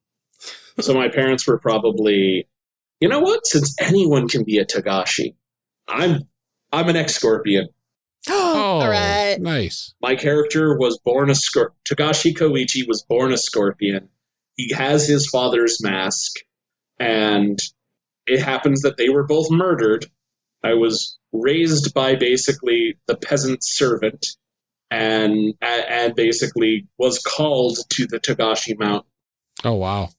my parents were probably, you know what? Since anyone can be a Tagashi, I'm an ex-Scorpion. All right. Nice. My character was born a Scorpion. Tagashi Koichi was born a Scorpion. He has his father's mask, and it happens that they were both murdered. I was raised by basically the peasant servant, and basically was called to the Tagashi Mountain. Oh, wow.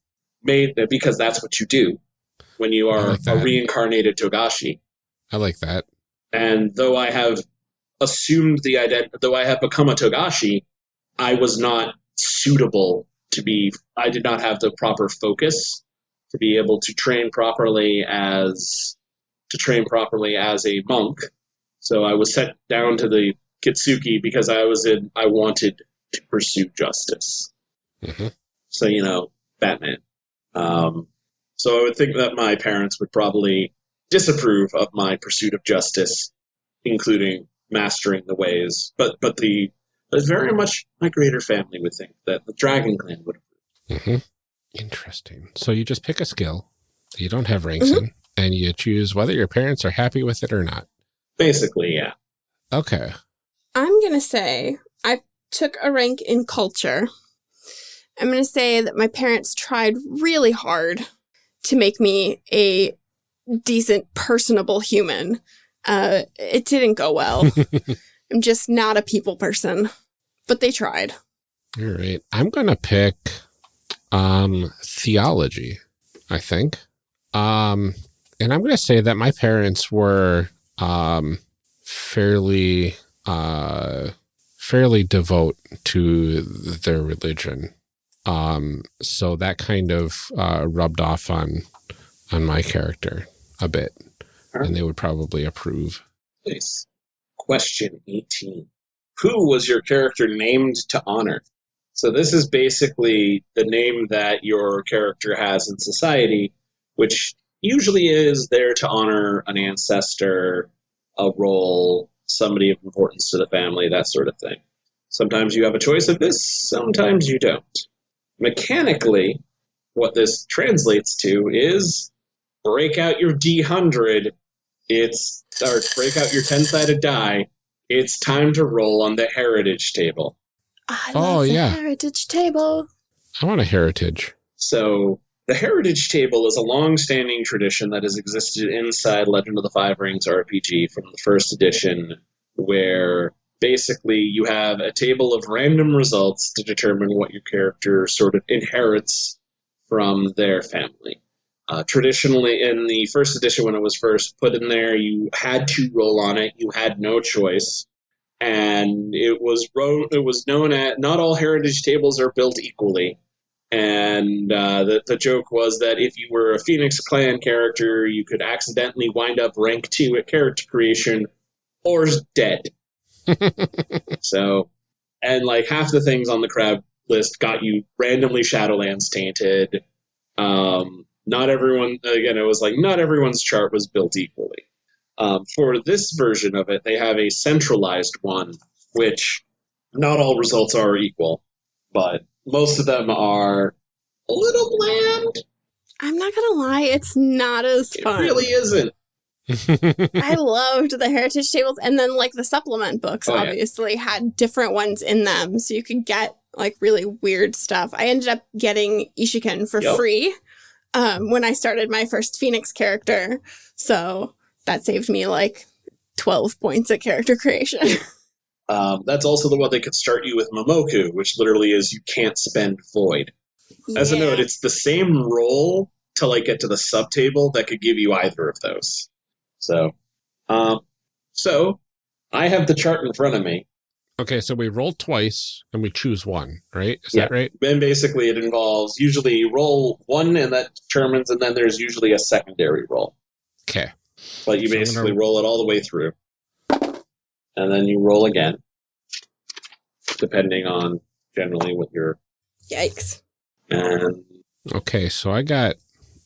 Because that's what you do when you are a reincarnated Togashi. I like that. And though I have assumed the identity, though I have become a Togashi, I was not suitable I did not have the proper focus to be able to train properly as a monk. So I was sent down to the Kitsuki because I wanted to pursue justice. Mm-hmm. So, Batman. So I would think that my parents would probably disapprove of my pursuit of justice, including mastering the ways. But very much my greater family would think that the Dragon Clan would approve. Mm-hmm. Interesting. So you just pick a skill that you don't have ranks in, and you choose whether your parents are happy with it or not. Basically, yeah. Okay. I'm going to say I took a rank in culture. I'm going to say that my parents tried really hard to make me a decent, personable human. It didn't go well. I'm just not a people person, but they tried. All right. I'm going to pick theology, I think. And I'm going to say that my parents were fairly devout to their religion. So that kind of rubbed off on my character a bit, and they would probably approve. Nice. Question 18. Who was your character named to honor? So this is basically the name that your character has in society, which usually is there to honor an ancestor, a role, somebody of importance to the family, that sort of thing. Sometimes you have a choice of this, sometimes you don't. Mechanically, what this translates to is break out your D100. Break out your 10-sided die. It's time to roll on the heritage table. I love the heritage table. I want a heritage. So the heritage table is a long-standing tradition that has existed inside Legend of the Five Rings RPG from the first edition, where basically you have a table of random results to determine what your character sort of inherits from their family. Traditionally, in the first edition, when it was first put in there, you had to roll on it. You had no choice. And it was known as not all heritage tables are built equally. And the joke was that if you were a Phoenix Clan character, you could accidentally wind up rank 2 at character creation or dead. So, and like half the things on the crab list got you randomly Shadowlands tainted. Not everyone, again, it was like not everyone's chart was built equally. For this version of it, they have a centralized one, which not all results are equal, but most of them are a little bland. I'm not going to lie, it's not as fun. It really isn't. I loved the heritage tables, and then like the supplement books obviously had different ones in them, so you could get like really weird stuff. I ended up getting Ishiken for free when I started my first Phoenix character, so that saved me like 12 points at character creation. That's also the one that could start you with Momoku, which literally is you can't spend void. As a note, it's the same roll to like get to the subtable that could give you either of those. So I have the chart in front of me. Okay, so we roll twice and we choose one, right? Is that right? And basically it involves usually you roll one and that determines, and then there's usually a secondary roll. Okay. But you basically roll it all the way through. And then you roll again, depending on generally what your... Yikes. And... Okay, so I got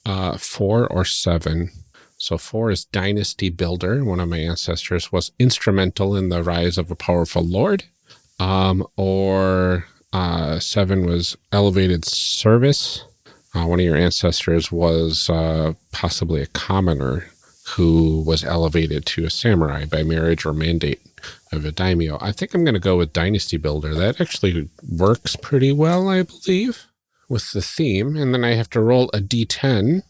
4 or 7. So 4 is Dynasty Builder. One of my ancestors was instrumental in the rise of a powerful lord. Or 7 was Elevated Service. One of your ancestors was possibly a commoner who was elevated to a samurai by marriage or mandate of a daimyo. I think I'm going to go with Dynasty Builder. That actually works pretty well, I believe, with the theme. And then I have to roll a d10.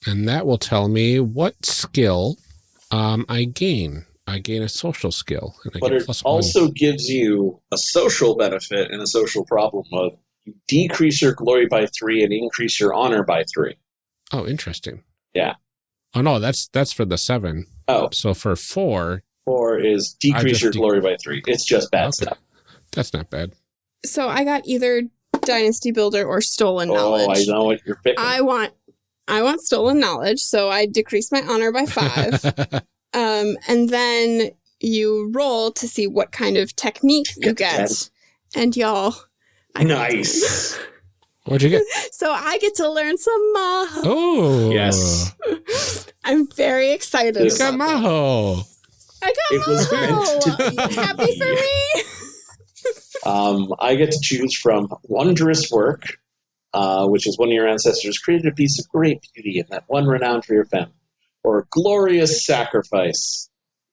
And that will tell me what skill I gain. I gain a social skill. And but it also gives you a social benefit and a social problem of you decrease your glory by 3 and increase your honor by 3. Oh, interesting. Yeah. Oh, no, that's for the 7. Oh. So for 4... 4 is decrease your glory by 3. It's just bad stuff. That's not bad. So I got either Dynasty Builder or Stolen Knowledge. Oh, I know what you're picking. I want Stolen Knowledge, so I decrease my honor by 5. And then you roll to see what kind of technique you get. And y'all... Nice. What'd you get? So I get to learn some Maho. Oh. Yes. I'm very excited. You got Maho. I got Maho. Happy for me? I get to choose from Wondrous Work, which is one of your ancestors created a piece of great beauty and that one renowned for your family, or Glorious Sacrifice.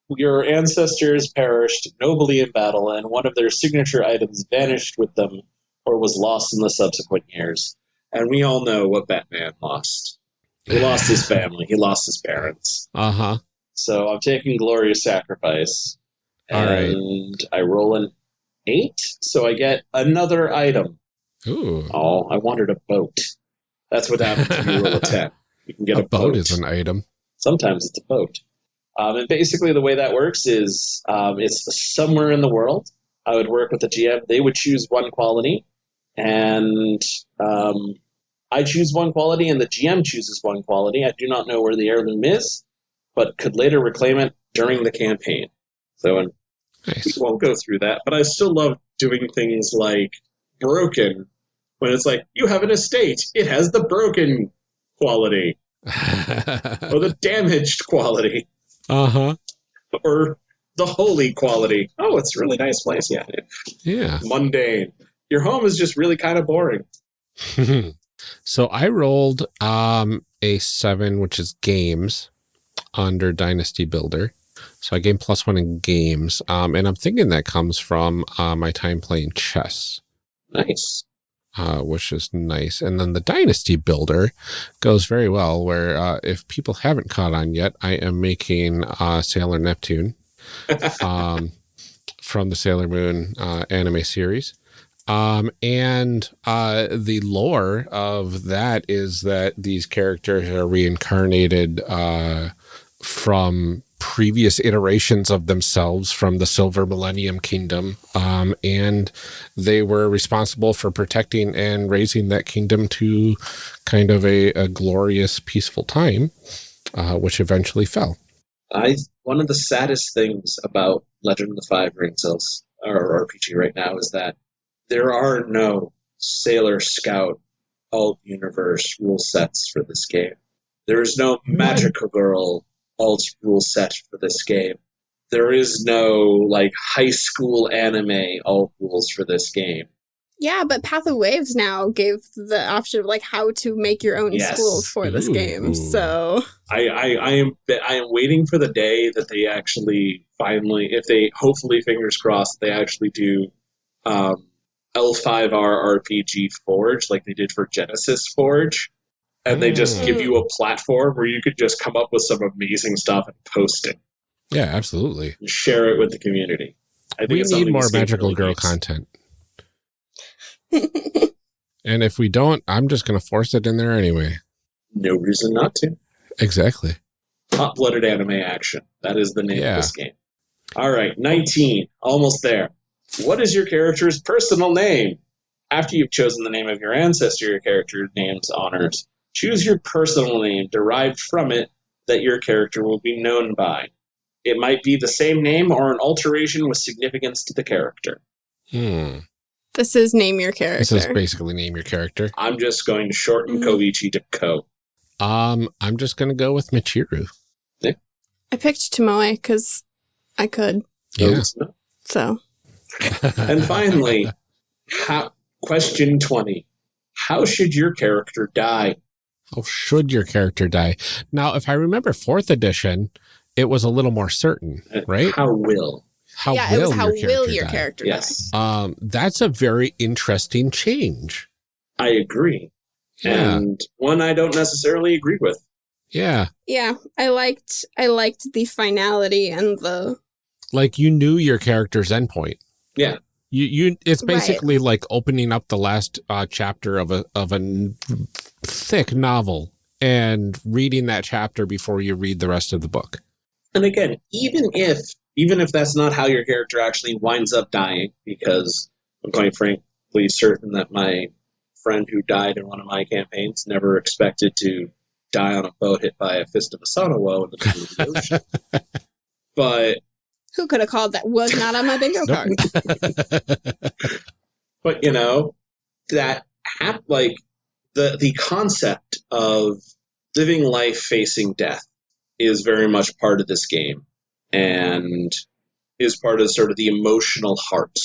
Your ancestors perished nobly in battle, and one of their signature items vanished with them or was lost in the subsequent years. And we all know what Batman lost. He lost his family. He lost his parents. Uh-huh. So I'm taking Glorious Sacrifice. And I roll an 8, so I get another item. Ooh. Oh, I wanted a boat. That's what happens when you roll a 10. You can get a boat. A boat is an item. Sometimes it's a boat. And basically the way that works is it's somewhere in the world. I would work with the GM. They would choose one quality, and I choose one quality, and the GM chooses one quality. I do not know where the heirloom is, but could later reclaim it during the campaign. So we won't go through that, but I still love doing things like broken, when it's like, you have an estate. It has the broken quality, or the damaged quality. Uh-huh. Or the holy quality. Oh, it's a really nice place. Yeah. Yeah. Mundane. Your home is just really kind of boring. So I rolled a 7, which is games, under Dynasty Builder. So I gain +1 in games. And I'm thinking that comes from my time playing chess. Nice. Which is nice. And then the Dynasty Builder goes very well, where if people haven't caught on yet, I am making Sailor Neptune from the Sailor Moon anime series. And the lore of that is that these characters are reincarnated from previous iterations of themselves from the Silver Millennium Kingdom. And they were responsible for protecting and raising that kingdom to kind of a glorious, peaceful time, which eventually fell. One of the saddest things about Legend of the Five Rings, or RPG right now, is that there are no Sailor Scout alt universe rule sets for this game. There is no Magical Girl alt rule set for this game. There is no high school anime alt rules for this game. Yeah, but Path of Waves now gave the option of how to make your own schools for this game. So I am waiting for the day that they actually finally, if they hopefully fingers crossed, they actually do L5R RPG Forge like they did for Genesis Forge. And they just give you a platform where you could just come up with some amazing stuff and post it. Yeah, absolutely. And share it with the community. I think we need more Magical really Girl content. And if we don't, I'm just going to force it in there anyway. No reason not to. Exactly. Hot-blooded anime action. That is the name of this game. All right, 19. Almost there. What is your character's personal name? After you've chosen the name of your ancestor your character names honors, choose your personal name derived from it that your character will be known by. It might be the same name or an alteration with significance to the character. This is name your character. This is basically name your character. I'm just going to shorten Koichi to Ko. I'm just going to go with Michiru. Yeah. I picked Tomoe because I could. Yeah. So. And finally, question 20. How should your character die? How should your character die? Now, if I remember 4th edition, it was a little more certain, right? How will? It was how will your character die? Yes. That's a very interesting change. I agree. Yeah. And one I don't necessarily agree with. Yeah. Yeah, I liked the finality and the... You knew your character's endpoint. Yeah. It's basically like opening up the last chapter of a thick novel and reading that chapter before you read the rest of the book. And again, even if that's not how your character actually winds up dying, because I'm quite frankly certain that my friend who died in one of my campaigns never expected to die on a boat hit by a fist of Asanowo in the middle of the ocean. But who could have called that? Was not on my bingo card. But that the concept of living life facing death is very much part of this game and is part of sort of the emotional heart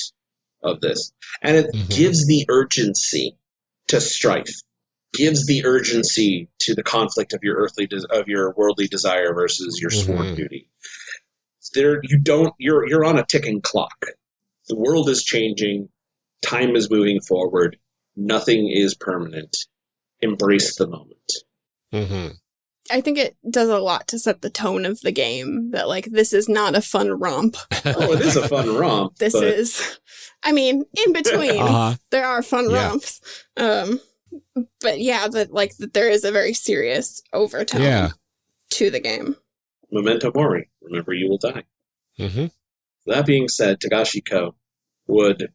of this. And it gives the urgency to strife, gives the urgency to the conflict of your worldly desire versus your sworn duty. You're on a ticking clock. The world is changing. Time is moving forward. Nothing is permanent. Embrace the moment. I think it does a lot to set the tone of the game that this is not a fun romp. Oh, it is a fun romp. This is, in between, there are fun romps. But yeah, that there is a very serious overtone to the game. Memento mori. Remember, you will die. That being said, Tagashi Ko would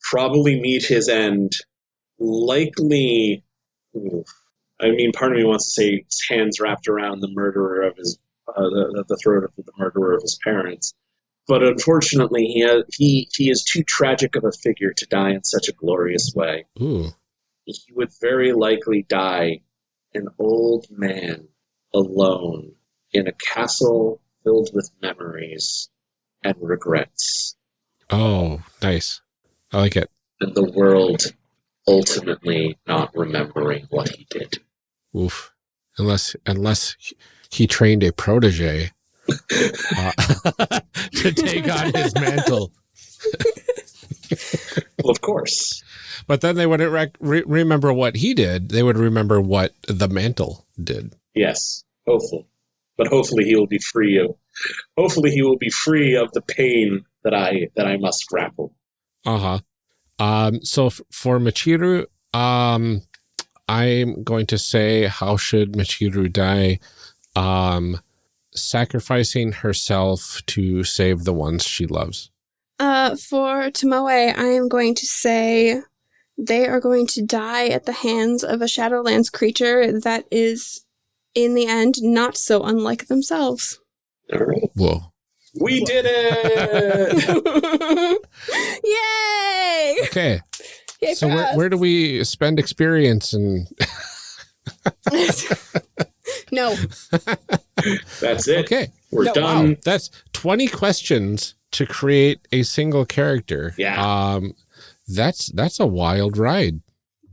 probably meet his end likely... part of me wants to say his hands wrapped around the murderer of his... the throat of the murderer of his parents. But unfortunately, he is too tragic of a figure to die in such a glorious way. Ooh. He would very likely die an old man alone in a castle filled with memories and regrets. Oh, nice. I like it. And the world ultimately not remembering what he did. Oof. Unless he trained a protege to take on his mantle. Well, of course. But then they wouldn't remember what he did. They would remember what the mantle did. Yes, hopefully. But hopefully he will be free of the pain that I must grapple. So for Michiru, I'm going to say, how should Michiru die? Sacrificing herself to save the ones she loves. For Tomoe, I am going to say they are going to die at the hands of a Shadowlands creature that is, in the end, not so unlike themselves. All right. Whoa. We did it! Yay! Okay. Yay So for us. where do we spend experience and... No. That's it. Okay. We're done. Wow. That's 20 questions to create a single character. Yeah. That's a wild ride.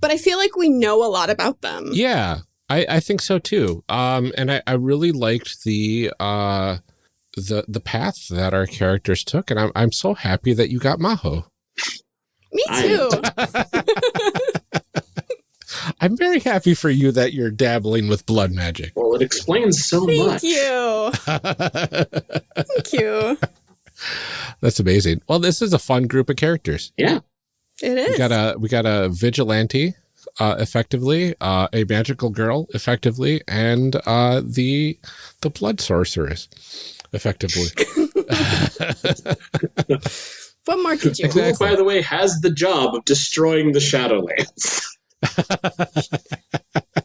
But I feel like we know a lot about them. Yeah, I think so too. And I really liked the path that our characters took, and I'm so happy that you got Maho. Me too. I'm very happy for you that you're dabbling with blood magic. Well, it explains so much. Thank you. Thank you. That's amazing. Well, this is a fun group of characters. Yeah. It is. We got a vigilante, effectively, a magical girl, effectively, and the blood sorceress, effectively. What more could you? Exactly. Who, by the way, has the job of destroying the Shadowlands.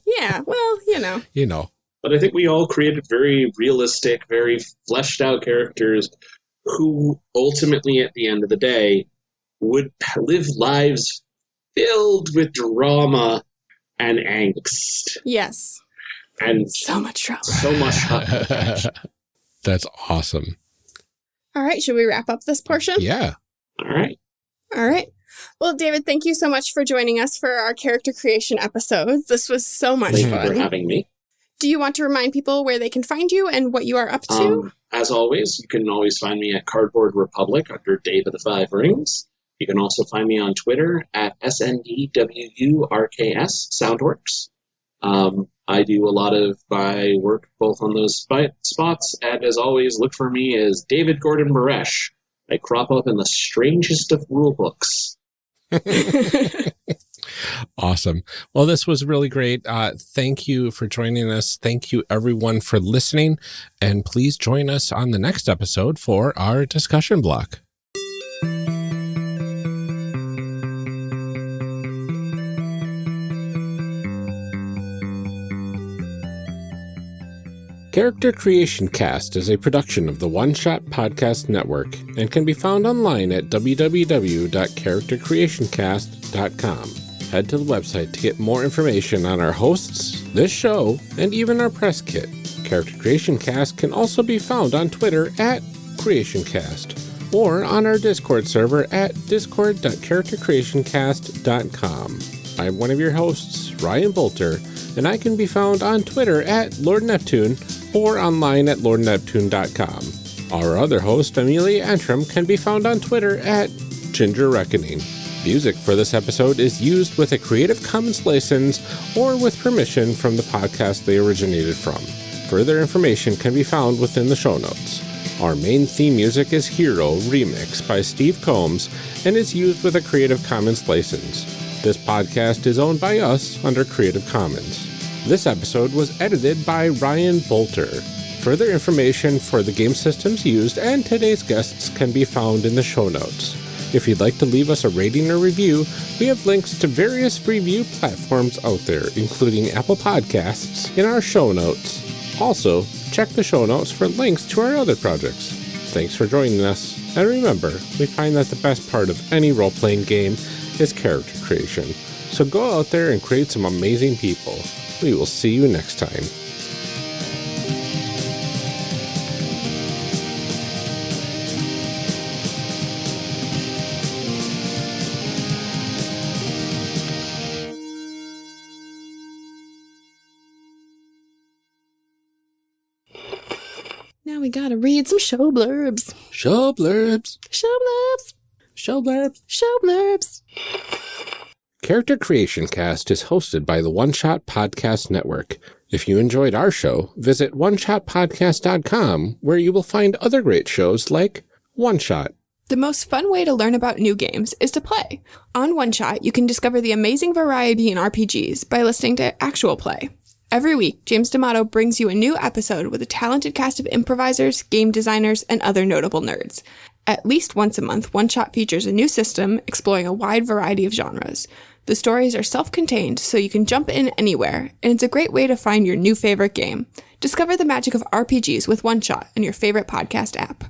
Yeah, well, You know. But I think we all created very realistic, very fleshed out characters who ultimately, at the end of the day, would live lives filled with drama and angst. Yes. And So much drama. so much That's awesome. All right, should we wrap up this portion? Yeah. All right. All right. Well, David, thank you so much for joining us for our character creation episodes. This was so much Thank you fun. for having me. Do you want to remind people where they can find you and what you are up to? As always, you can always find me at Cardboard Republic under Dave of the Five Rings. You can also find me on Twitter at SNDWURKS, Soundworks. I do a lot of my work both on those spots, and as always, look for me as David Gordon Buresh. I crop up in the strangest of rule books. Awesome. Well, this was really great. Thank you for joining us. Thank you, everyone, for listening. And please join us on the next episode for our discussion block. Character Creation Cast is a production of the One Shot Podcast Network and can be found online at www.charactercreationcast.com. Head to the website to get more information on our hosts, this show, and even our press kit. Character Creation Cast can also be found on Twitter at CreationCast or on our Discord server at discord.charactercreationcast.com. I'm one of your hosts, Ryan Bolter, and I can be found on Twitter at Lord Neptune or online at lordneptune.com. Our other host, Amelia Antrim, can be found on Twitter at Ginger Reckoning. Music for this episode is used with a Creative Commons license or with permission from the podcast they originated from. Further information can be found within the show notes. Our main theme music is Hero Remix by Steve Combs and is used with a Creative Commons license. This podcast is owned by us under Creative Commons. This episode was edited by Ryan Bolter. Further information for the game systems used and today's guests can be found in the show notes. If you'd like to leave us a rating or review, we have links to various review platforms out there, including Apple Podcasts, in our show notes. Also, check the show notes for links to our other projects. Thanks for joining us, and remember, we find that the best part of any role-playing game is character creation. So go out there and create some amazing people. We will see you next time. Now Now we gotta read some show blurbs. Show blurbs. Show blurbs. Show blurbs. Show blurbs. Character Creation Cast is hosted by the One Shot Podcast Network. If you enjoyed our show, visit oneshotpodcast.com, where you will find other great shows like One Shot. The most fun way to learn about new games is to play. On One Shot, you can discover the amazing variety in RPGs by listening to actual play. Every week, James D'Amato brings you a new episode with a talented cast of improvisers, game designers, and other notable nerds. At least once a month, One Shot features a new system exploring a wide variety of genres. The stories are self-contained, so you can jump in anywhere, and it's a great way to find your new favorite game. Discover the magic of RPGs with One Shot in your favorite podcast app.